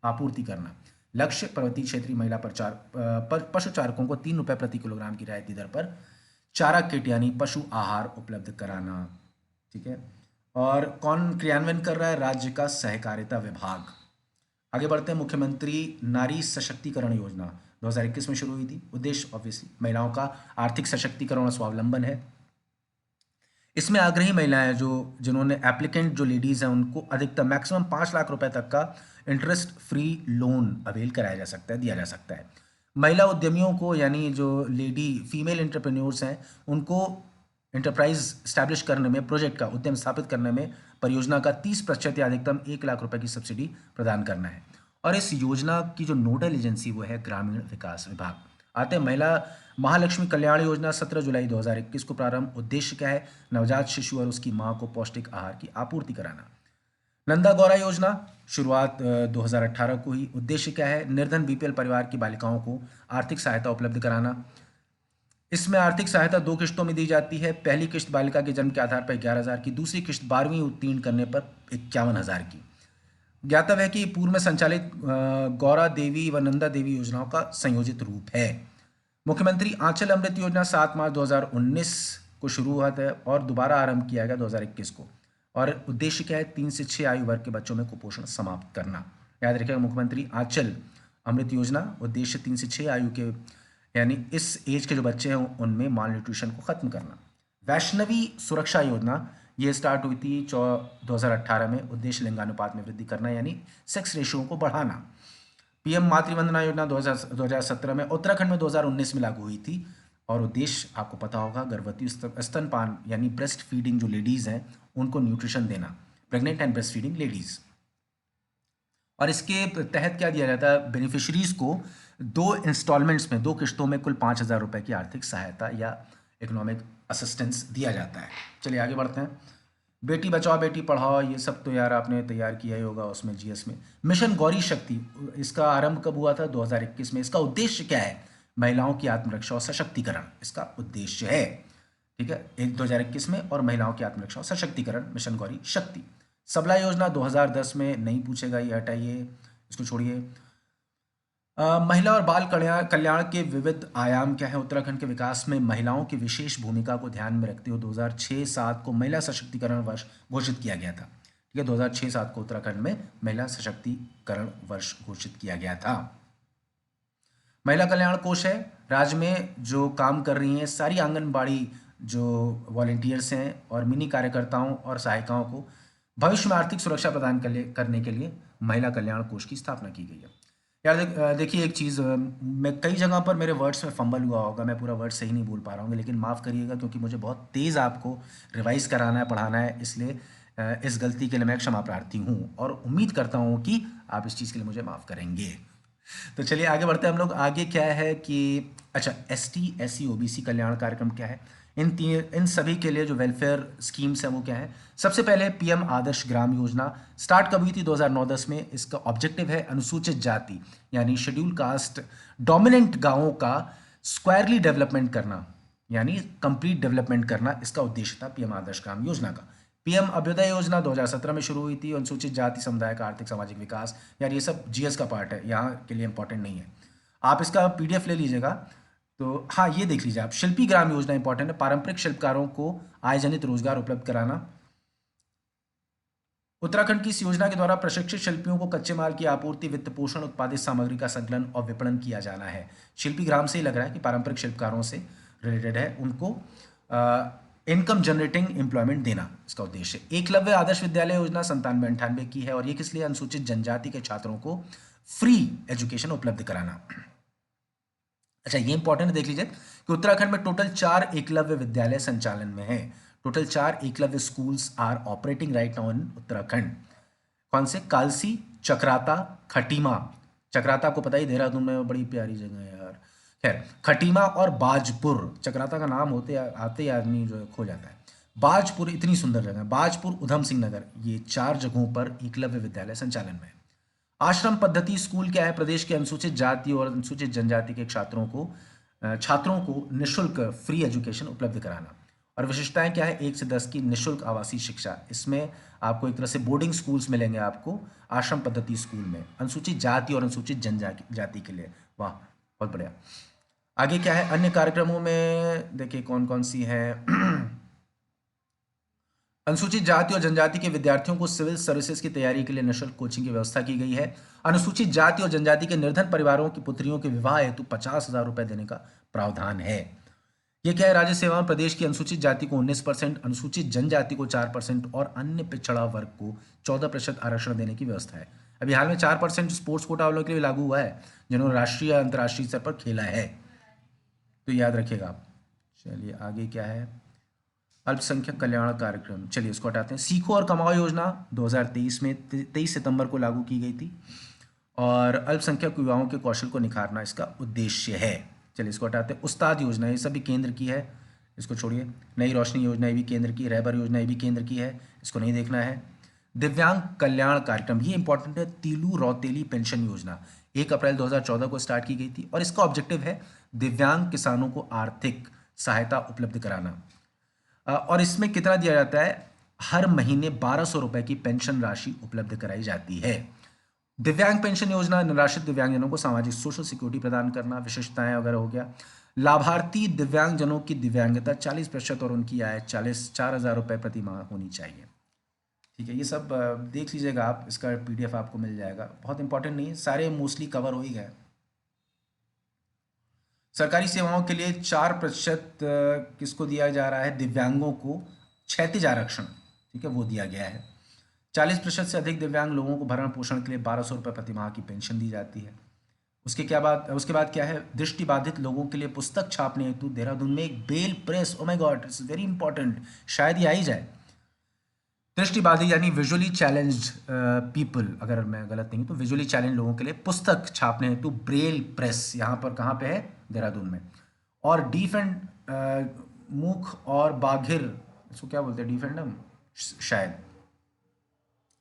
आपूर्ति करना। लक्ष्य, पर्वतीय क्षेत्रीय महिला पशु चारकों को 3 रुपये प्रति किलोग्राम की रियायती दर पर चारा किट यानी पशु आहार उपलब्ध कराना। ठीक है, और कौन क्रियान्वयन कर रहा है, राज्य का सहकारिता विभाग। आगे बढ़ते हैं, मुख्यमंत्री नारी सशक्तिकरण योजना 2021 में शुरू हुई थी। उद्देश्य ऑब्वियसली महिलाओं का आर्थिक सशक्तिकरण और स्वावलंबन है। इसमें आग्रही महिलाएं जिन्होंने एप्लीकेंट जो लेडीज़ हैं उनको अधिकतम मैक्सिमम 5 लाख रुपए तक का इंटरेस्ट फ्री लोन अवेल कराया जा सकता है, दिया जा सकता है। महिला उद्यमियों को, यानी जो लेडी फीमेल एंटरप्रेन्योर्स हैं, उनको एंटरप्राइज स्टैब्लिश करने में, प्रोजेक्ट का उद्यम स्थापित करने में परियोजना का 30% या अधिकतम 1 लाख रुपए की सब्सिडी प्रदान करना है। और इस योजना की जो नोडल एजेंसी वो है ग्रामीण विकास विभाग। आते हैं महिला महालक्ष्मी कल्याण योजना, 17 जुलाई 2021 को प्रारंभ। उद्देश्य क्या है, नवजात शिशु और उसकी मां को पौष्टिक आहार की आपूर्ति कराना। नंदा गौरा योजना, शुरुआत 2018 को ही। उद्देश्य क्या है, निर्धन बीपीएल परिवार की बालिकाओं को आर्थिक सहायता उपलब्ध कराना। इसमें आर्थिक सहायता 2 किश्तों में दी जाती है। पहली किश्त बालिका के जन्म के आधार पर 11,000 की, दूसरी किश्त 12वीं उत्तीर्ण करने पर 51,000 की। ज्ञातव्य है कि पूर्व में संचालित गौरा देवी व नंदा देवी योजनाओं का संयोजित रूप है। मुख्यमंत्री आंचल अमृत योजना 7 मार्च 2019 को शुरू हुआ था और दोबारा आरंभ किया गया 2021 को। और उद्देश्य क्या है, 3 से 6 आयु वर्ग के बच्चों में कुपोषण समाप्त करना। याद रखिएगा, मुख्यमंत्री आंचल अमृत योजना, उद्देश्य 3 से 6 आयु के यानी इस एज के जो बच्चे हैं उनमें माल न्यूट्रिशन को खत्म करना। वैष्णवी सुरक्षा योजना, ये स्टार्ट हुई थी 2018 में। उद्देश्य लिंगानुपात में वृद्धि करना यानी सेक्स रेशियो को बढ़ाना। पीएम मातृवंदना योजना 2017 में, उत्तराखंड में 2019 में लागू हुई थी। और उद्देश्य आपको पता होगा, गर्भवती स्तनपान यानी ब्रेस्ट फीडिंग जो लेडीज़ हैं उनको न्यूट्रिशन देना, pregnant and breast feeding ladies. और इसके तहत क्या दिया जाता है, बेनिफिशरीज को 2 इंस्टॉलमेंट्स में, 2 किश्तों में कुल 5,000 रुपये की आर्थिक सहायता या इकोनॉमिक असिस्टेंस दिया जाता है। चलिए आगे बढ़ते हैं। बेटी बचाओ बेटी पढ़ाओ, ये सब तो यार आपने तैयार किया ही होगा उसमें जीएस में। मिशन गौरी शक्ति, इसका आरंभ कब हुआ था, 2021 में। इसका उद्देश्य क्या है, महिलाओं की आत्मरक्षा और सशक्तिकरण इसका उद्देश्य है। ठीक है, 2021 में, और महिलाओं की आत्मरक्षा और सशक्तिकरण, मिशन गौरी शक्ति। सबला योजना 2010 में, नहीं पूछेगा, ये हटाइए, इसको छोड़िए। महिला और बाल कल्याण कल्याण के विविध आयाम क्या है, उत्तराखंड के विकास में महिलाओं की विशेष भूमिका को ध्यान में रखते हुए 2006-07 को महिला सशक्तिकरण वर्ष घोषित किया गया था। ठीक है, 2006-07 को उत्तराखंड में महिला सशक्तिकरण वर्ष घोषित किया गया था। महिला कल्याण कोष है, राज्य में जो काम कर रही हैं सारी आंगनबाड़ी जो वॉलेंटियर्स हैं और मिनी कार्यकर्ताओं और सहायिकाओं को भविष्य में आर्थिक सुरक्षा प्रदान करने के लिए महिला कल्याण कोष की स्थापना की गई है। यार देखिए एक चीज़, मैं कई जगह पर मेरे वर्ड्स में फंबल हुआ होगा, मैं पूरा वर्ड सही नहीं बोल पा रहा हूँ, लेकिन माफ़ करिएगा क्योंकि मुझे बहुत तेज़ आपको रिवाइज कराना है, पढ़ाना है, इसलिए इस गलती के लिए मैं क्षमा प्रार्थी हूँ और उम्मीद करता हूँ कि आप इस चीज़ के लिए मुझे माफ़ करेंगे। तो चलिए आगे बढ़ते हैं हम लोग। आगे क्या है कि अच्छा, एसटी एससी ओबीसी कल्याण कार्यक्रम क्या है, इन सभी के लिए जो वेलफेयर स्कीम्स हैं वो क्या है। सबसे पहले पीएम आदर्श ग्राम योजना स्टार्ट कब हुई थी, 2009-10 में। इसका ऑब्जेक्टिव है अनुसूचित जाति यानी शेड्यूल कास्ट डोमिनेंट गांवों का स्क्वायरली डेवलपमेंट करना, यानी कंप्लीट डेवलपमेंट करना, इसका उद्देश्य था पीएम आदर्श ग्राम योजना का। पीएम अभ्युदय योजना 2017 में शुरू हुई थी, अनुसूचित जाति समुदाय का आर्थिक सामाजिक विकास। यार ये सब जीएस का पार्ट है, यहाँ के लिए इंपॉर्टेंट नहीं है, आप इसका पीडीएफ ले लीजिएगा। तो हाँ, ये देख लीजिए आप, शिल्पी ग्राम योजना इंपॉर्टेंट है, पारंपरिक शिल्पकारों को आय जनित रोजगार उपलब्ध कराना। उत्तराखंड की इस योजना के द्वारा प्रशिक्षित शिल्पियों को कच्चे माल की आपूर्ति, वित्त पोषण, उत्पादित सामग्री का संकलन और विपणन किया जाना है। शिल्पी ग्राम से ही लग रहा है कि पारंपरिक शिल्पकारों से रिलेटेड है, उनको इनकम जनरेटिंग एम्प्लॉयमेंट देना इसका उद्देश्य। एकलव्य आदर्श विद्यालय योजना 97-98 की है, और ये किस लिए, अनुसूचित जनजाति के छात्रों को फ्री एजुकेशन उपलब्ध कराना। अच्छा, ये इंपॉर्टेंट देख लीजिए कि उत्तराखंड में टोटल 4 एकलव्य विद्यालय संचालन में है। Total 4 Eklavya schools are operating right now in Uttarakhand. कौन से, कालसी, चक्राता, खटीमा। चक्राता को पता ही, देहरादून में बड़ी प्यारी जगह है यार, खैर, खटीमा और बाजपुर। चक्राता का नाम होते आते ही आदमी जो है खो जाता है। बाजपुर इतनी सुंदर जगह है, बाजपुर, उधम सिंह नगर, ये 4 जगहों पर एकलव्य विद्यालय संचालन में है। आश्रम पद्धति स्कूल क्या है, प्रदेश के अनुसूचित जाति और अनुसूचित जनजाति के छात्रों को निशुल्क फ्री एजुकेशन उपलब्ध कराना। और विशेषताएं क्या है, 1 से 10 की निशुल्क आवासीय शिक्षा, इसमें आपको एक तरह से बोर्डिंग स्कूल्स मिलेंगे आपको आश्रम पद्धति स्कूल में, अनुसूचित जाति और अनुसूचित जनजाति के लिए। वाह, बहुत बढ़िया। आगे क्या है, अन्य कार्यक्रमों में देखिए कौन कौन सी है। अनुसूचित जाति और जनजाति के विद्यार्थियों को सिविल सर्विसेज की तैयारी के लिए निःशुल्क कोचिंग की व्यवस्था की गई है। अनुसूचित जाति और जनजाति के निर्धन परिवारों की पुत्रियों के विवाह हेतु 50,000 रुपए देने का प्रावधान है। ये क्या है, राज्य सेवा में प्रदेश की अनुसूचित जाति को 19%, अनुसूचित जनजाति को 4% और अन्य पिछड़ा वर्ग को 14% आरक्षण देने की व्यवस्था है। अभी हाल में 4% स्पोर्ट्स कोटा वालों के लिए लागू हुआ है, जिन्होंने राष्ट्रीय या अंतर्राष्ट्रीय स्तर पर खेला है, तो याद रखिएगा आप। चलिए आगे क्या है, अल्पसंख्यक कल्याण कार्यक्रम, चलिए इसको हटाते हैं। सीखो और कमाओ योजना 2023 में 23 सितंबर को लागू की गई थी, और अल्पसंख्यक युवाओं के कौशल को निखारना इसका उद्देश्य है। चलिए इसको हटाते हैं। उस्ताद योजना, ये सभी केंद्र की है, इसको छोड़िए। नई रोशनी योजना, ये भी केंद्र की। रहबर योजना, ये भी केंद्र की है, इसको नहीं देखना है। दिव्यांग कल्याण कार्यक्रम, ये इंपॉर्टेंट है, तिलू रौतेली पेंशन योजना 1 अप्रैल 2014 को स्टार्ट की गई थी, और इसका ऑब्जेक्टिव है दिव्यांग किसानों को आर्थिक सहायता उपलब्ध कराना। और इसमें कितना दिया जाता है, हर महीने 1200 रुपए की पेंशन राशि उपलब्ध कराई जाती है। दिव्यांग पेंशन योजना, निराश्रित दिव्यांगजनों को सामाजिक सोशल सिक्योरिटी प्रदान करना, विशेषताएं वगैरह हो गया। लाभार्थी दिव्यांगजनों की दिव्यांगता 40% और उनकी आय 4,000 रुपए प्रति माह होनी चाहिए। ठीक है, ये सब देख लीजिएगा आप, इसका पीडीएफ आपको मिल जाएगा, बहुत इंपॉर्टेंट नहीं है, सारे मोस्टली कवर हो ही गए। सरकारी सेवाओं के लिए 4% किसको दिया जा रहा है, दिव्यांगों को क्षैतिज आरक्षण, ठीक है, वो दिया गया है। 40% से अधिक दिव्यांग लोगों को भरण पोषण के लिए 1,200 रुपये प्रति माह की पेंशन दी जाती है। उसके बाद क्या है, दृष्टिबाधित लोगों के लिए पुस्तक छापने हेतु देहरादून में एक bell press, oh my god it's very important, शायद ये आ ही जाए। दृष्टिबाधित यानी विजुअली चैलेंज्ड पीपल, अगर मैं गलत नहीं तो विजुअली चैलेंज लोगों के लिए पुस्तक छापने हेतु ब्रेल प्रेस यहाँ पर कहाँ पे है, देहरादून में। और डीफ एंड मूक और बाघिर, इसको क्या बोलते हैं, डीफ एंड शायद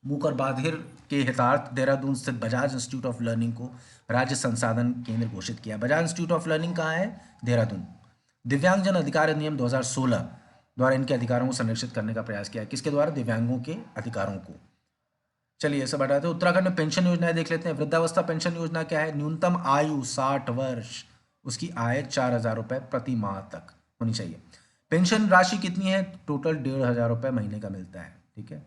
मूक और बाधिर के हितार्थ देहरादून स्थित बजाज इंस्टीट्यूट ऑफ लर्निंग को राज्य संसाधन केंद्र घोषित किया। बजाज इंस्टीट्यूट ऑफ लर्निंग कहाँ है, देहरादून। दिव्यांगजन अधिकार अधिनियम 2016 द्वारा इनके अधिकारों को संरक्षित करने का प्रयास किया है। किसके द्वारा, दिव्यांगों के अधिकारों को। चलिए सब हटाते हैं। उत्तराखंड में पेंशन योजनाएं देख लेते हैं। वृद्धावस्था पेंशन योजना क्या है, न्यूनतम आयु 60 वर्ष, उसकी आय 4,000 रुपये प्रति माह तक होनी चाहिए। पेंशन राशि कितनी है, टोटल 1,500 रुपये महीने का मिलता है, ठीक है।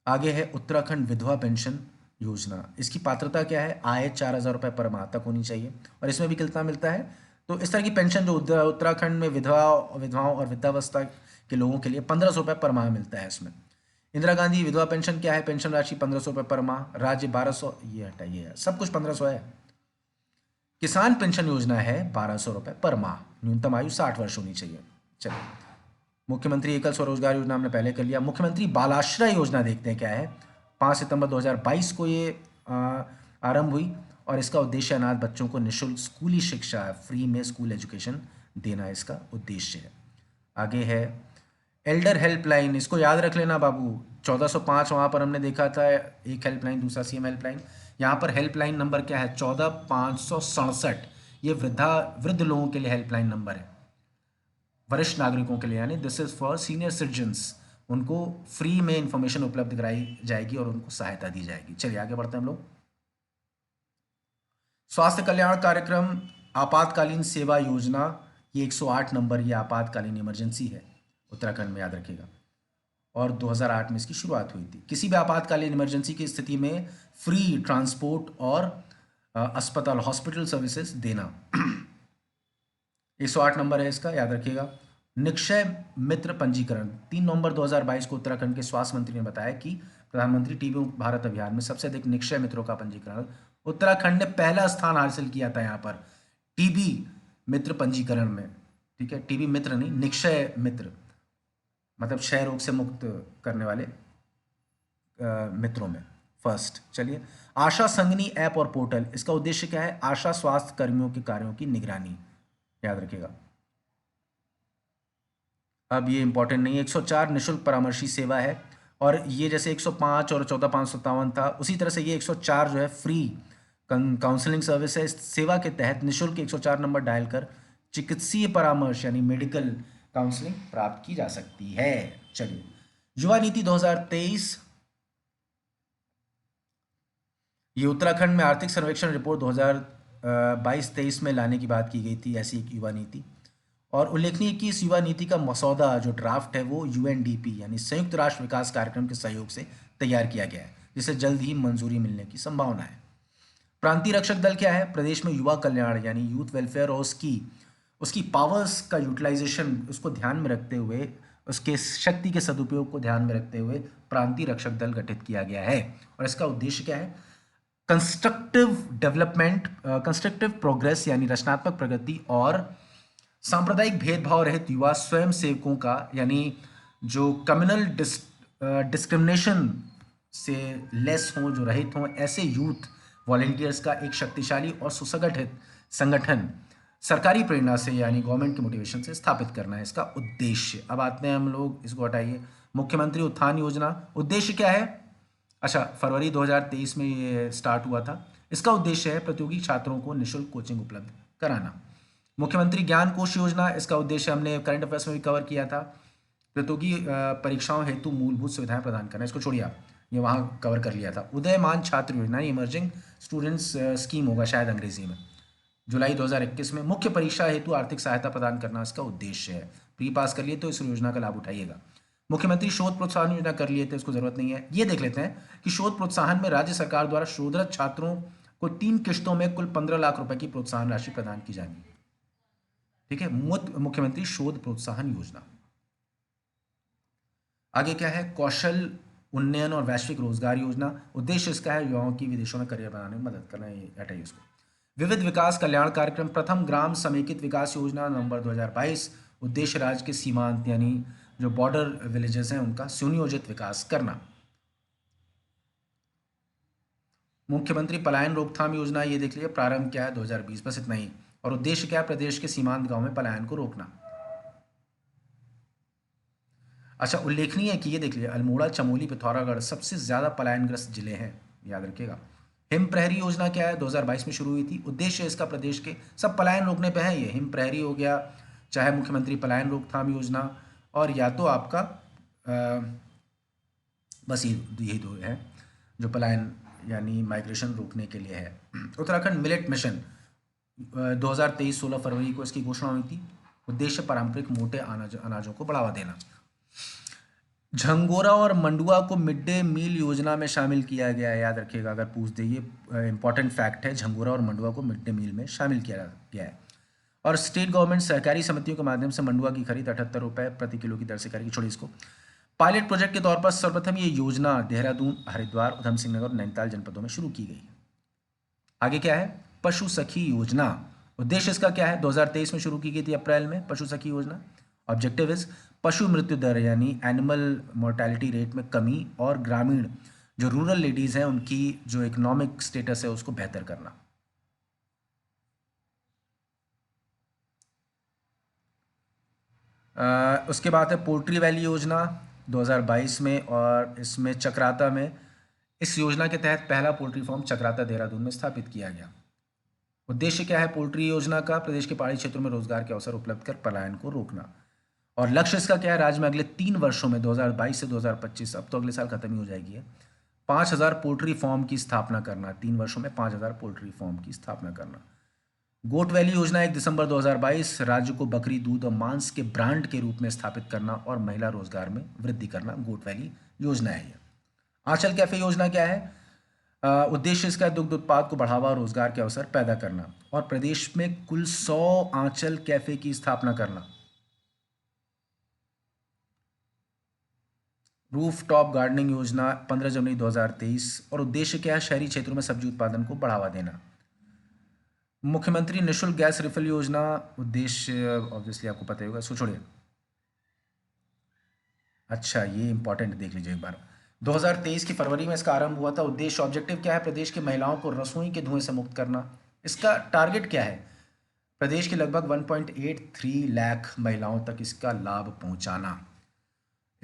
आगे है उत्तराखंड विधवा पेंशन योजना। इसकी पात्रता क्या है, आय 4,000 रुपये पर माह तक होनी चाहिए। और इसमें भी कितना मिलता है, तो इस तरह की पेंशन जो उत्तराखंड में विधवाओं और वृद्धावस्था के लोगों के लिए 1,500 रुपये पर माह मिलता है इसमें। इंदिरा गांधी विधवा पेंशन क्या है, पेंशन राशि 1,500 रुपये पर माह, राज्य 1,200, ये हटाइए सब कुछ 1,500 है। किसान पेंशन योजना है 1,200 रुपये पर माह, न्यूनतम आयु 60 वर्ष होनी चाहिए। चलिए, मुख्यमंत्री एकल स्वरोजगार योजना हमने पहले कर लिया। मुख्यमंत्री बालाश्रय योजना देखते हैं क्या है। 5 सितंबर 2022 को ये आरंभ हुई और इसका उद्देश्य अनाथ बच्चों को निःशुल्क स्कूली शिक्षा, फ्री में स्कूल एजुकेशन देना इसका उद्देश्य है। आगे है एल्डर हेल्पलाइन, इसको याद रख लेना बाबू। 1405 वहाँ पर हमने देखा था, एक हेल्पलाइन, दूसरा सीएम हेल्पलाइन। यहाँ पर हेल्पलाइन नंबर क्या है, 14,567। ये वृद्ध लोगों के लिए हेल्पलाइन नंबर है, वरिष्ठ नागरिकों के लिए, यानी this is for senior citizens. उनको फ्री में इंफॉर्मेशन उपलब्ध कराई जाएगी और उनको सहायता दी जाएगी। चलिए आगे बढ़ते हैं हम लोग। स्वास्थ्य कल्याण कार्यक्रम आपातकालीन सेवा योजना, ये 108 नंबर, ये आपातकालीन इमरजेंसी है, उत्तराखंड में याद रखिएगा। और 2008 में इसकी शुरुआत हुई थी। किसी भी आपातकालीन इमरजेंसी की स्थिति में फ्री ट्रांसपोर्ट और अस्पताल, हॉस्पिटल सर्विसेज देना। 108 नंबर है इसका, याद रखिएगा। निक्षय मित्र पंजीकरण, 3 नवंबर 2022 को उत्तराखंड के स्वास्थ्य मंत्री ने बताया कि प्रधानमंत्री टीबी मुक्त भारत अभियान में सबसे अधिक निक्षय मित्रों का पंजीकरण उत्तराखंड ने पहला स्थान हासिल किया था यहाँ पर टीबी मित्र पंजीकरण में, ठीक है। टीबी मित्र नहीं, निक्षय मित्र, मतलब क्षय रोग से मुक्त करने वाले मित्रों में फर्स्ट। चलिए, आशा संगनी ऐप और पोर्टल, इसका उद्देश्य क्या है, आशा स्वास्थ्य कर्मियों के कार्यों की निगरानी, याद रखिएगा। अब ये इंपॉर्टेंट नहीं है। 104 निःशुल्क परामर्शी सेवा है, और ये जैसे 105 और 14,557 था, उसी तरह से ये 104 जो है फ्री काउंसलिंग सर्विस है। इस सेवा के तहत निःशुल्क 104 नंबर डायल कर चिकित्सीय परामर्श यानी मेडिकल काउंसलिंग प्राप्त की जा सकती है। चलिए, युवा नीति 2023, ये उत्तराखंड में आर्थिक सर्वेक्षण रिपोर्ट 2022-23 में लाने की बात की गई थी, ऐसी एक युवा नीति। और उल्लेखनीय कि इस युवा नीति का मसौदा जो ड्राफ्ट है वो यूएनडीपी यानी संयुक्त राष्ट्र विकास कार्यक्रम के सहयोग से तैयार किया गया है, जिसे जल्द ही मंजूरी मिलने की संभावना है। प्रांतीय रक्षक दल क्या है, प्रदेश में युवा कल्याण यानी यूथ वेलफेयर और उसकी पावर्स का यूटिलाइजेशन, उसको ध्यान में रखते हुए, उसके शक्ति के सदुपयोग को ध्यान में रखते हुए प्रांतीय रक्षक दल गठित किया गया है। और इसका उद्देश्य क्या है, कंस्ट्रक्टिव डेवलपमेंट, कंस्ट्रक्टिव प्रोग्रेस यानी रचनात्मक प्रगति, और सांप्रदायिक भेदभाव रहित युवा स्वयं सेवकों का, यानी जो कम्युनल डिस्क्रिमिनेशन से लेस हों, जो रहित हों, ऐसे यूथ वॉलेंटियर्स का एक शक्तिशाली और सुसंगठित संगठन सरकारी प्रेरणा से यानी गवर्नमेंट के मोटिवेशन से स्थापित करना है इसका उद्देश्य। अब आते हैं हम लोग, इसको हटाइए, मुख्यमंत्री उत्थान योजना, उद्देश्य क्या है, अच्छा फरवरी 2023 में ये स्टार्ट हुआ था। इसका उद्देश्य है प्रतियोगी छात्रों को निःशुल्क कोचिंग उपलब्ध कराना। मुख्यमंत्री ज्ञान कोश योजना, इसका उद्देश्य हमने करंट अफेयर्स में भी कवर किया था, प्रतियोगी परीक्षाओं हेतु मूलभूत सुविधाएं प्रदान करना, इसको छोड़िए आप, ये वहाँ कवर कर लिया था। उदयमान छात्र योजना, इमर्जिंग स्टूडेंट्स स्कीम होगा शायद अंग्रेजी में, जुलाई 2021 में। मुख्य परीक्षा हेतु आर्थिक सहायता प्रदान करना इसका उद्देश्य है। प्री पास कर लिए तो इस योजना का लाभ उठाइएगा। मुख्यमंत्री शोध प्रोत्साहन योजना कर लिए थे, इसको जरूरत नहीं है। ये देख लेते हैं कि शोध प्रोत्साहन में राज्य सरकार द्वारा शोधरत छात्रों को 3 किश्तों में कुल 15 लाख रुपए की प्रोत्साहन राशि प्रदान की जानी, ठीक है, मुख्यमंत्री शोध प्रोत्साहन योजना। आगे क्या है, कौशल उन्नयन और वैश्विक रोजगार योजना, उद्देश्य इसका है युवाओं की विदेशों में करियर बनाने में मदद करना, ये हटाइए उसको। विविध विकास कल्याण कार्यक्रम, प्रथम ग्राम समेकित विकास योजना नवंबर 2022, उद्देश्य राज्य के सीमांत यानी जो बॉर्डर विलेजेस हैं उनका सुनियोजित विकास करना। मुख्यमंत्री पलायन रोकथाम योजना, ये देख लीजिए प्रारंभ क्या है 2020, बस इतना ही। और उद्देश्य क्या है, प्रदेश के सीमांत गांव में पलायन को रोकना। अच्छा, उल्लेखनीय है कि ये देख लीजिए अल्मोड़ा, चमोली, पिथौरागढ़ सबसे ज्यादा पलायनग्रस्त जिले हैं, याद रखिएगा। हिम प्रहरी योजना क्या है, 2022 में शुरू हुई थी, उद्देश्य इसका प्रदेश के सब पलायन रोकने पे है। ये हिम प्रहरी हो गया, चाहे मुख्यमंत्री पलायन रोकथाम योजना, और या तो आपका बस यही दो है जो पलायन यानी माइग्रेशन रोकने के लिए है। उत्तराखंड मिलेट मिशन, 2023 16 फरवरी को इसकी घोषणा हुई थी, उद्देश्य पारंपरिक मोटे अनाजों को बढ़ावा देना। झंगोरा और मंडुआ को मिड डे मील योजना में शामिल किया गया है, याद रखिएगा अगर पूछ दे, ये इंपॉर्टेंट फैक्ट है, झंगोरा और मंडुआ को मिड डे मील में शामिल किया गया है। और स्टेट गवर्नमेंट सहकारी समितियों के माध्यम से मंडुआ की खरीद 78 रुपये प्रति किलो की दर से करेगी। छोड़िए इसको। पायलट प्रोजेक्ट के तौर पर सर्वप्रथम ये योजना देहरादून, हरिद्वार, उधम सिंह नगर और नैनीताल जनपदों में शुरू की गई। आगे क्या है, पशु सखी योजना, उद्देश्य इसका क्या है, 2023 में शुरू की गई थी अप्रैल में पशु सखी योजना। ऑब्जेक्टिव इज पशु मृत्यु दर यानी एनिमल मोर्टेलिटी रेट में कमी और ग्रामीण जो रूरल लेडीज हैं उनकी जो इकोनॉमिक स्टेटस है उसको बेहतर करना। उसके बाद है पोल्ट्री वैली योजना 2022 में, और इसमें चक्राता में, इस योजना के तहत पहला पोल्ट्री फार्म चक्राता देहरादून में स्थापित किया गया। उद्देश्य क्या है पोल्ट्री योजना का, प्रदेश के पहाड़ी क्षेत्रों में रोजगार के अवसर उपलब्ध कर पलायन को रोकना। और लक्ष्य इसका क्या है, राज्य में अगले 3 वर्षों में 2022 से 2025, अब तो अगले साल खत्म ही हो जाएगी है, 5000 पोल्ट्री फार्म की स्थापना करना। 3 वर्षों में 5000 पोल्ट्री फार्म की स्थापना करना। गोट वैली योजना 1 दिसंबर 2022, राज्य को बकरी दूध और मांस के ब्रांड के रूप में स्थापित करना और महिला रोजगार में वृद्धि करना, गोट वैली योजना है ये। आंचल कैफे योजना क्या है, उद्देश्य इसका दुग्ध उत्पाद को बढ़ावा और रोजगार के अवसर पैदा करना, और प्रदेश में कुल 100 आंचल कैफे की स्थापना करना। रूफ टॉप गार्डनिंग योजना 15 जनवरी 2023, और उद्देश्य क्या है, शहरी क्षेत्रों में सब्जी उत्पादन को बढ़ावा देना। मुख्यमंत्री निःशुल्क गैस रिफिल योजना, उद्देश्य ऑब्वियसली आपको पता ही होगा, सो छोड़िए। अच्छा, ये इंपॉर्टेंट देख लीजिए एक बार, 2023 की फरवरी में इसका आरंभ हुआ था। उद्देश्य ऑब्जेक्टिव क्या है, प्रदेश की महिलाओं को रसोई के धुएं से मुक्त करना। इसका टारगेट क्या है, प्रदेश के लगभग 1.83 लाख महिलाओं तक इसका लाभ पहुंचाना।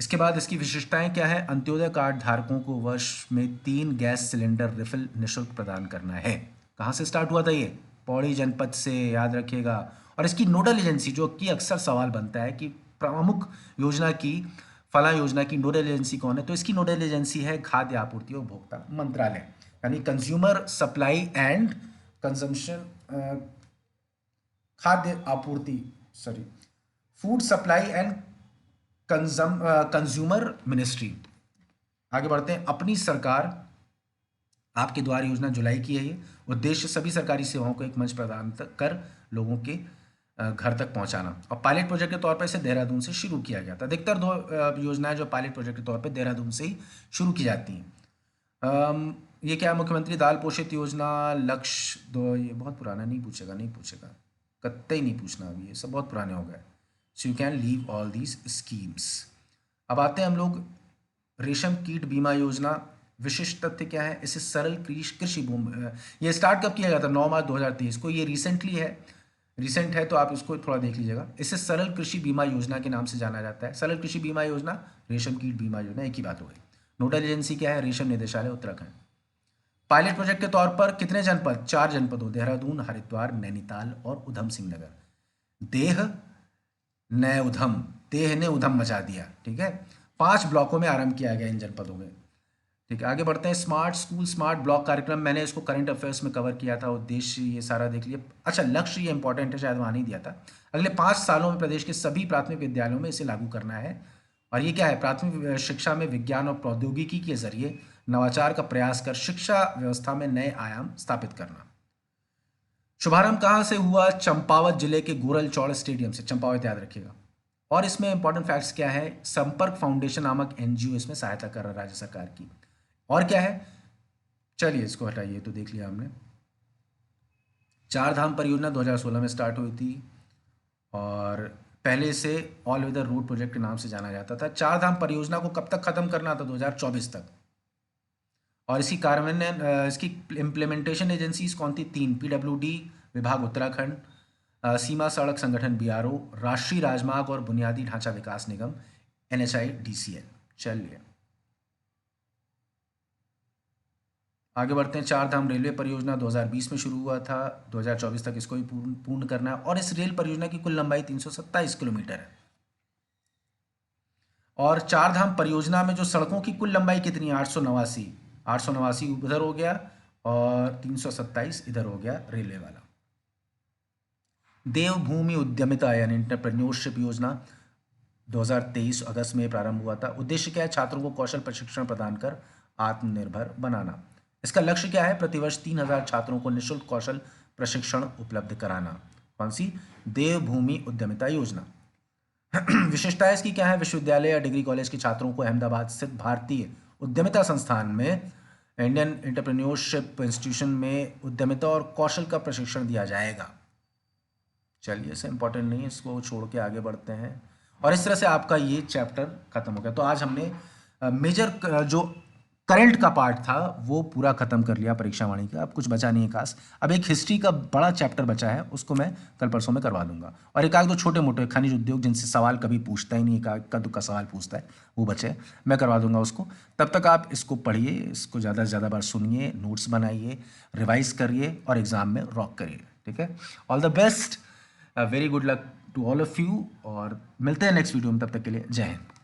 इसके बाद इसकी विशेषताएं क्या है, अंत्योदय कार्ड धारकों को वर्ष में 3 गैस सिलेंडर रिफिल निःशुल्क प्रदान करना है। कहाँ से स्टार्ट हुआ था ये, पौड़ी जनपद से, याद रखिएगा। और इसकी नोडल एजेंसी, जो कि अक्सर सवाल बनता है कि प्रमुख योजना की, फला योजना की नोडल एजेंसी कौन है, तो इसकी नोडल एजेंसी है खाद्य आपूर्ति और उपभोक्ता मंत्रालय, यानी कंज्यूमर सप्लाई एंड कंजम्पशन, खाद्य आपूर्ति, sorry, food supply and consumer ministry. आगे बढ़ते हैं, अपनी सरकार आपके द्वार योजना जुलाई की है ये। उद्देश्य सभी सरकारी सेवाओं को एक मंच प्रदान कर लोगों के घर तक पहुंचाना। और पायलट प्रोजेक्ट के तौर पर इसे देहरादून से शुरू किया गया था। अधिकतर योजनाएं जो पायलट प्रोजेक्ट के तौर पर देहरादून से ही शुरू की जाती हैं। ये क्या, मुख्यमंत्री दाल पोषित योजना, लक्ष्य 2, ये बहुत पुराना, नहीं पूछेगा, कतई नहीं पूछना, अभी ये सब बहुत पुराने हो गए। So you can leave all these schemes. अब आते हैं हम लोग रेशम कीट बीमा योजना। विशिष्ट तथ्य क्या है, इसे सरल कृषि भूमि, ये स्टार्ट कब किया गया था, 9 मार्च 2023 को, ये रिसेंट है तो आप इसको थोड़ा देख लीजिएगा। इसे सरल कृषि बीमा योजना के नाम से जाना जाता है। सरल कृषि बीमा योजना, रेशम कीट बीमा योजना, एक ही बात हो गई। नोडल एजेंसी क्या है, रेशम निदेशालय उत्तराखंड। पायलट प्रोजेक्ट के तौर पर कितने जनपद, 4 जनपदों, देहरादून, हरिद्वार, नैनीताल और उधम सिंह नगर। देह ने उधम मचा दिया, ठीक है। 5 ब्लॉकों में आरंभ किया गया इन जनपदों में, ठीक है। आगे बढ़ते हैं, स्मार्ट स्कूल स्मार्ट ब्लॉक कार्यक्रम, मैंने इसको करंट अफेयर्स में कवर किया था। उद्देश्य ये सारा देख लिए। अच्छा, लक्ष्य ये इंपॉर्टेंट है, शायद वहाँ नहीं दिया था। अगले 5 सालों में प्रदेश के सभी प्राथमिक विद्यालयों में इसे लागू करना है। और ये क्या है, प्राथमिक शिक्षा में विज्ञान और प्रौद्योगिकी के जरिए नवाचार का प्रयास कर शिक्षा व्यवस्था में नए आयाम स्थापित करना। शुभारंभ कहाँ से हुआ, चंपावत जिले के गोरलचौड़ स्टेडियम से, चंपावत याद रखिएगा। और इसमें इंपॉर्टेंट फैक्ट्स क्या है, संपर्क फाउंडेशन नामक एनजीओ इसमें सहायता कर रहा है राज्य सरकार की। और क्या है, चलिए इसको हटाइए, तो देख लिया हमने। चार धाम परियोजना 2016 में स्टार्ट हुई थी और पहले इसे ऑल वेदर रोड प्रोजेक्ट के नाम से जाना जाता था। चार धाम परियोजना को कब तक खत्म करना था, 2024 तक। और इसकी कार्यान्वयन इसकी इम्प्लीमेंटेशन एजेंसीज कौन थी, 3, पीडब्ल्यूडी विभाग उत्तराखंड, सीमा सड़क संगठन बीआरओ, राष्ट्रीय राजमार्ग और बुनियादी ढांचा विकास निगम एनएचआईडीसीएल। चलिए आगे बढ़ते हैं। चार धाम रेलवे परियोजना 2020 में शुरू हुआ था, 2024 तक इसको भी पूर्ण करना है। और इस रेल परियोजना की कुल लंबाई 327 किलोमीटर है। और चार धाम परियोजना में जो सड़कों की कुल लंबाई कितनी है, 889 उधर हो गया और 327 इधर हो गया रेलवे वाला। देवभूमि उद्यमिता यानी एंटरप्रेन्योरशिप योजना 2023 अगस्त में प्रारंभ हुआ था। उद्देश्य क्या है, छात्रों को कौशल प्रशिक्षण प्रदान कर आत्मनिर्भर बनाना। इसका लक्ष्य क्या है, प्रतिवर्ष 3000 छात्रों को निःशुल्क कौशल प्रशिक्षण उपलब्ध कराना। कौन सी, देवभूमि उद्यमिता योजना। विशेषताएं इसकी क्या है, विश्वविद्यालय या डिग्री कॉलेज के छात्रों को अहमदाबाद स्थित भारतीय उद्यमिता संस्थान में, इंडियन एंटरप्रेन्योरशिप इंस्टीट्यूशन में उद्यमिता और कौशल का प्रशिक्षण दिया जाएगा। चलिए इसे इंपॉर्टेंट नहीं है, इसको छोड़ के आगे बढ़ते हैं। और इस तरह से आपका ये चैप्टर खत्म हो गया। तो आज हमने मेजर जो करंट का पार्ट था वो पूरा खत्म कर लिया परीक्षा वाणी का। अब कुछ बचा नहीं है खास। अब एक हिस्ट्री का बड़ा चैप्टर बचा है, उसको मैं कल परसों में करवा दूंगा। और एक आध दो छोटे मोटे खनिज उद्योग जिनसे सवाल कभी पूछता ही नहीं, एक का सवाल पूछता है, वो बचे, मैं करवा दूंगा उसको। तब तक आप इसको पढ़िए, इसको ज़्यादा से ज़्यादा बार सुनिए, नोट्स बनाइए, रिवाइज करिए और एग्जाम में रॉक करिए। ठीक है, all the best, very good luck to all of you, और मिलते हैं नेक्स्ट वीडियो में। तब तक के लिए जय हिंद।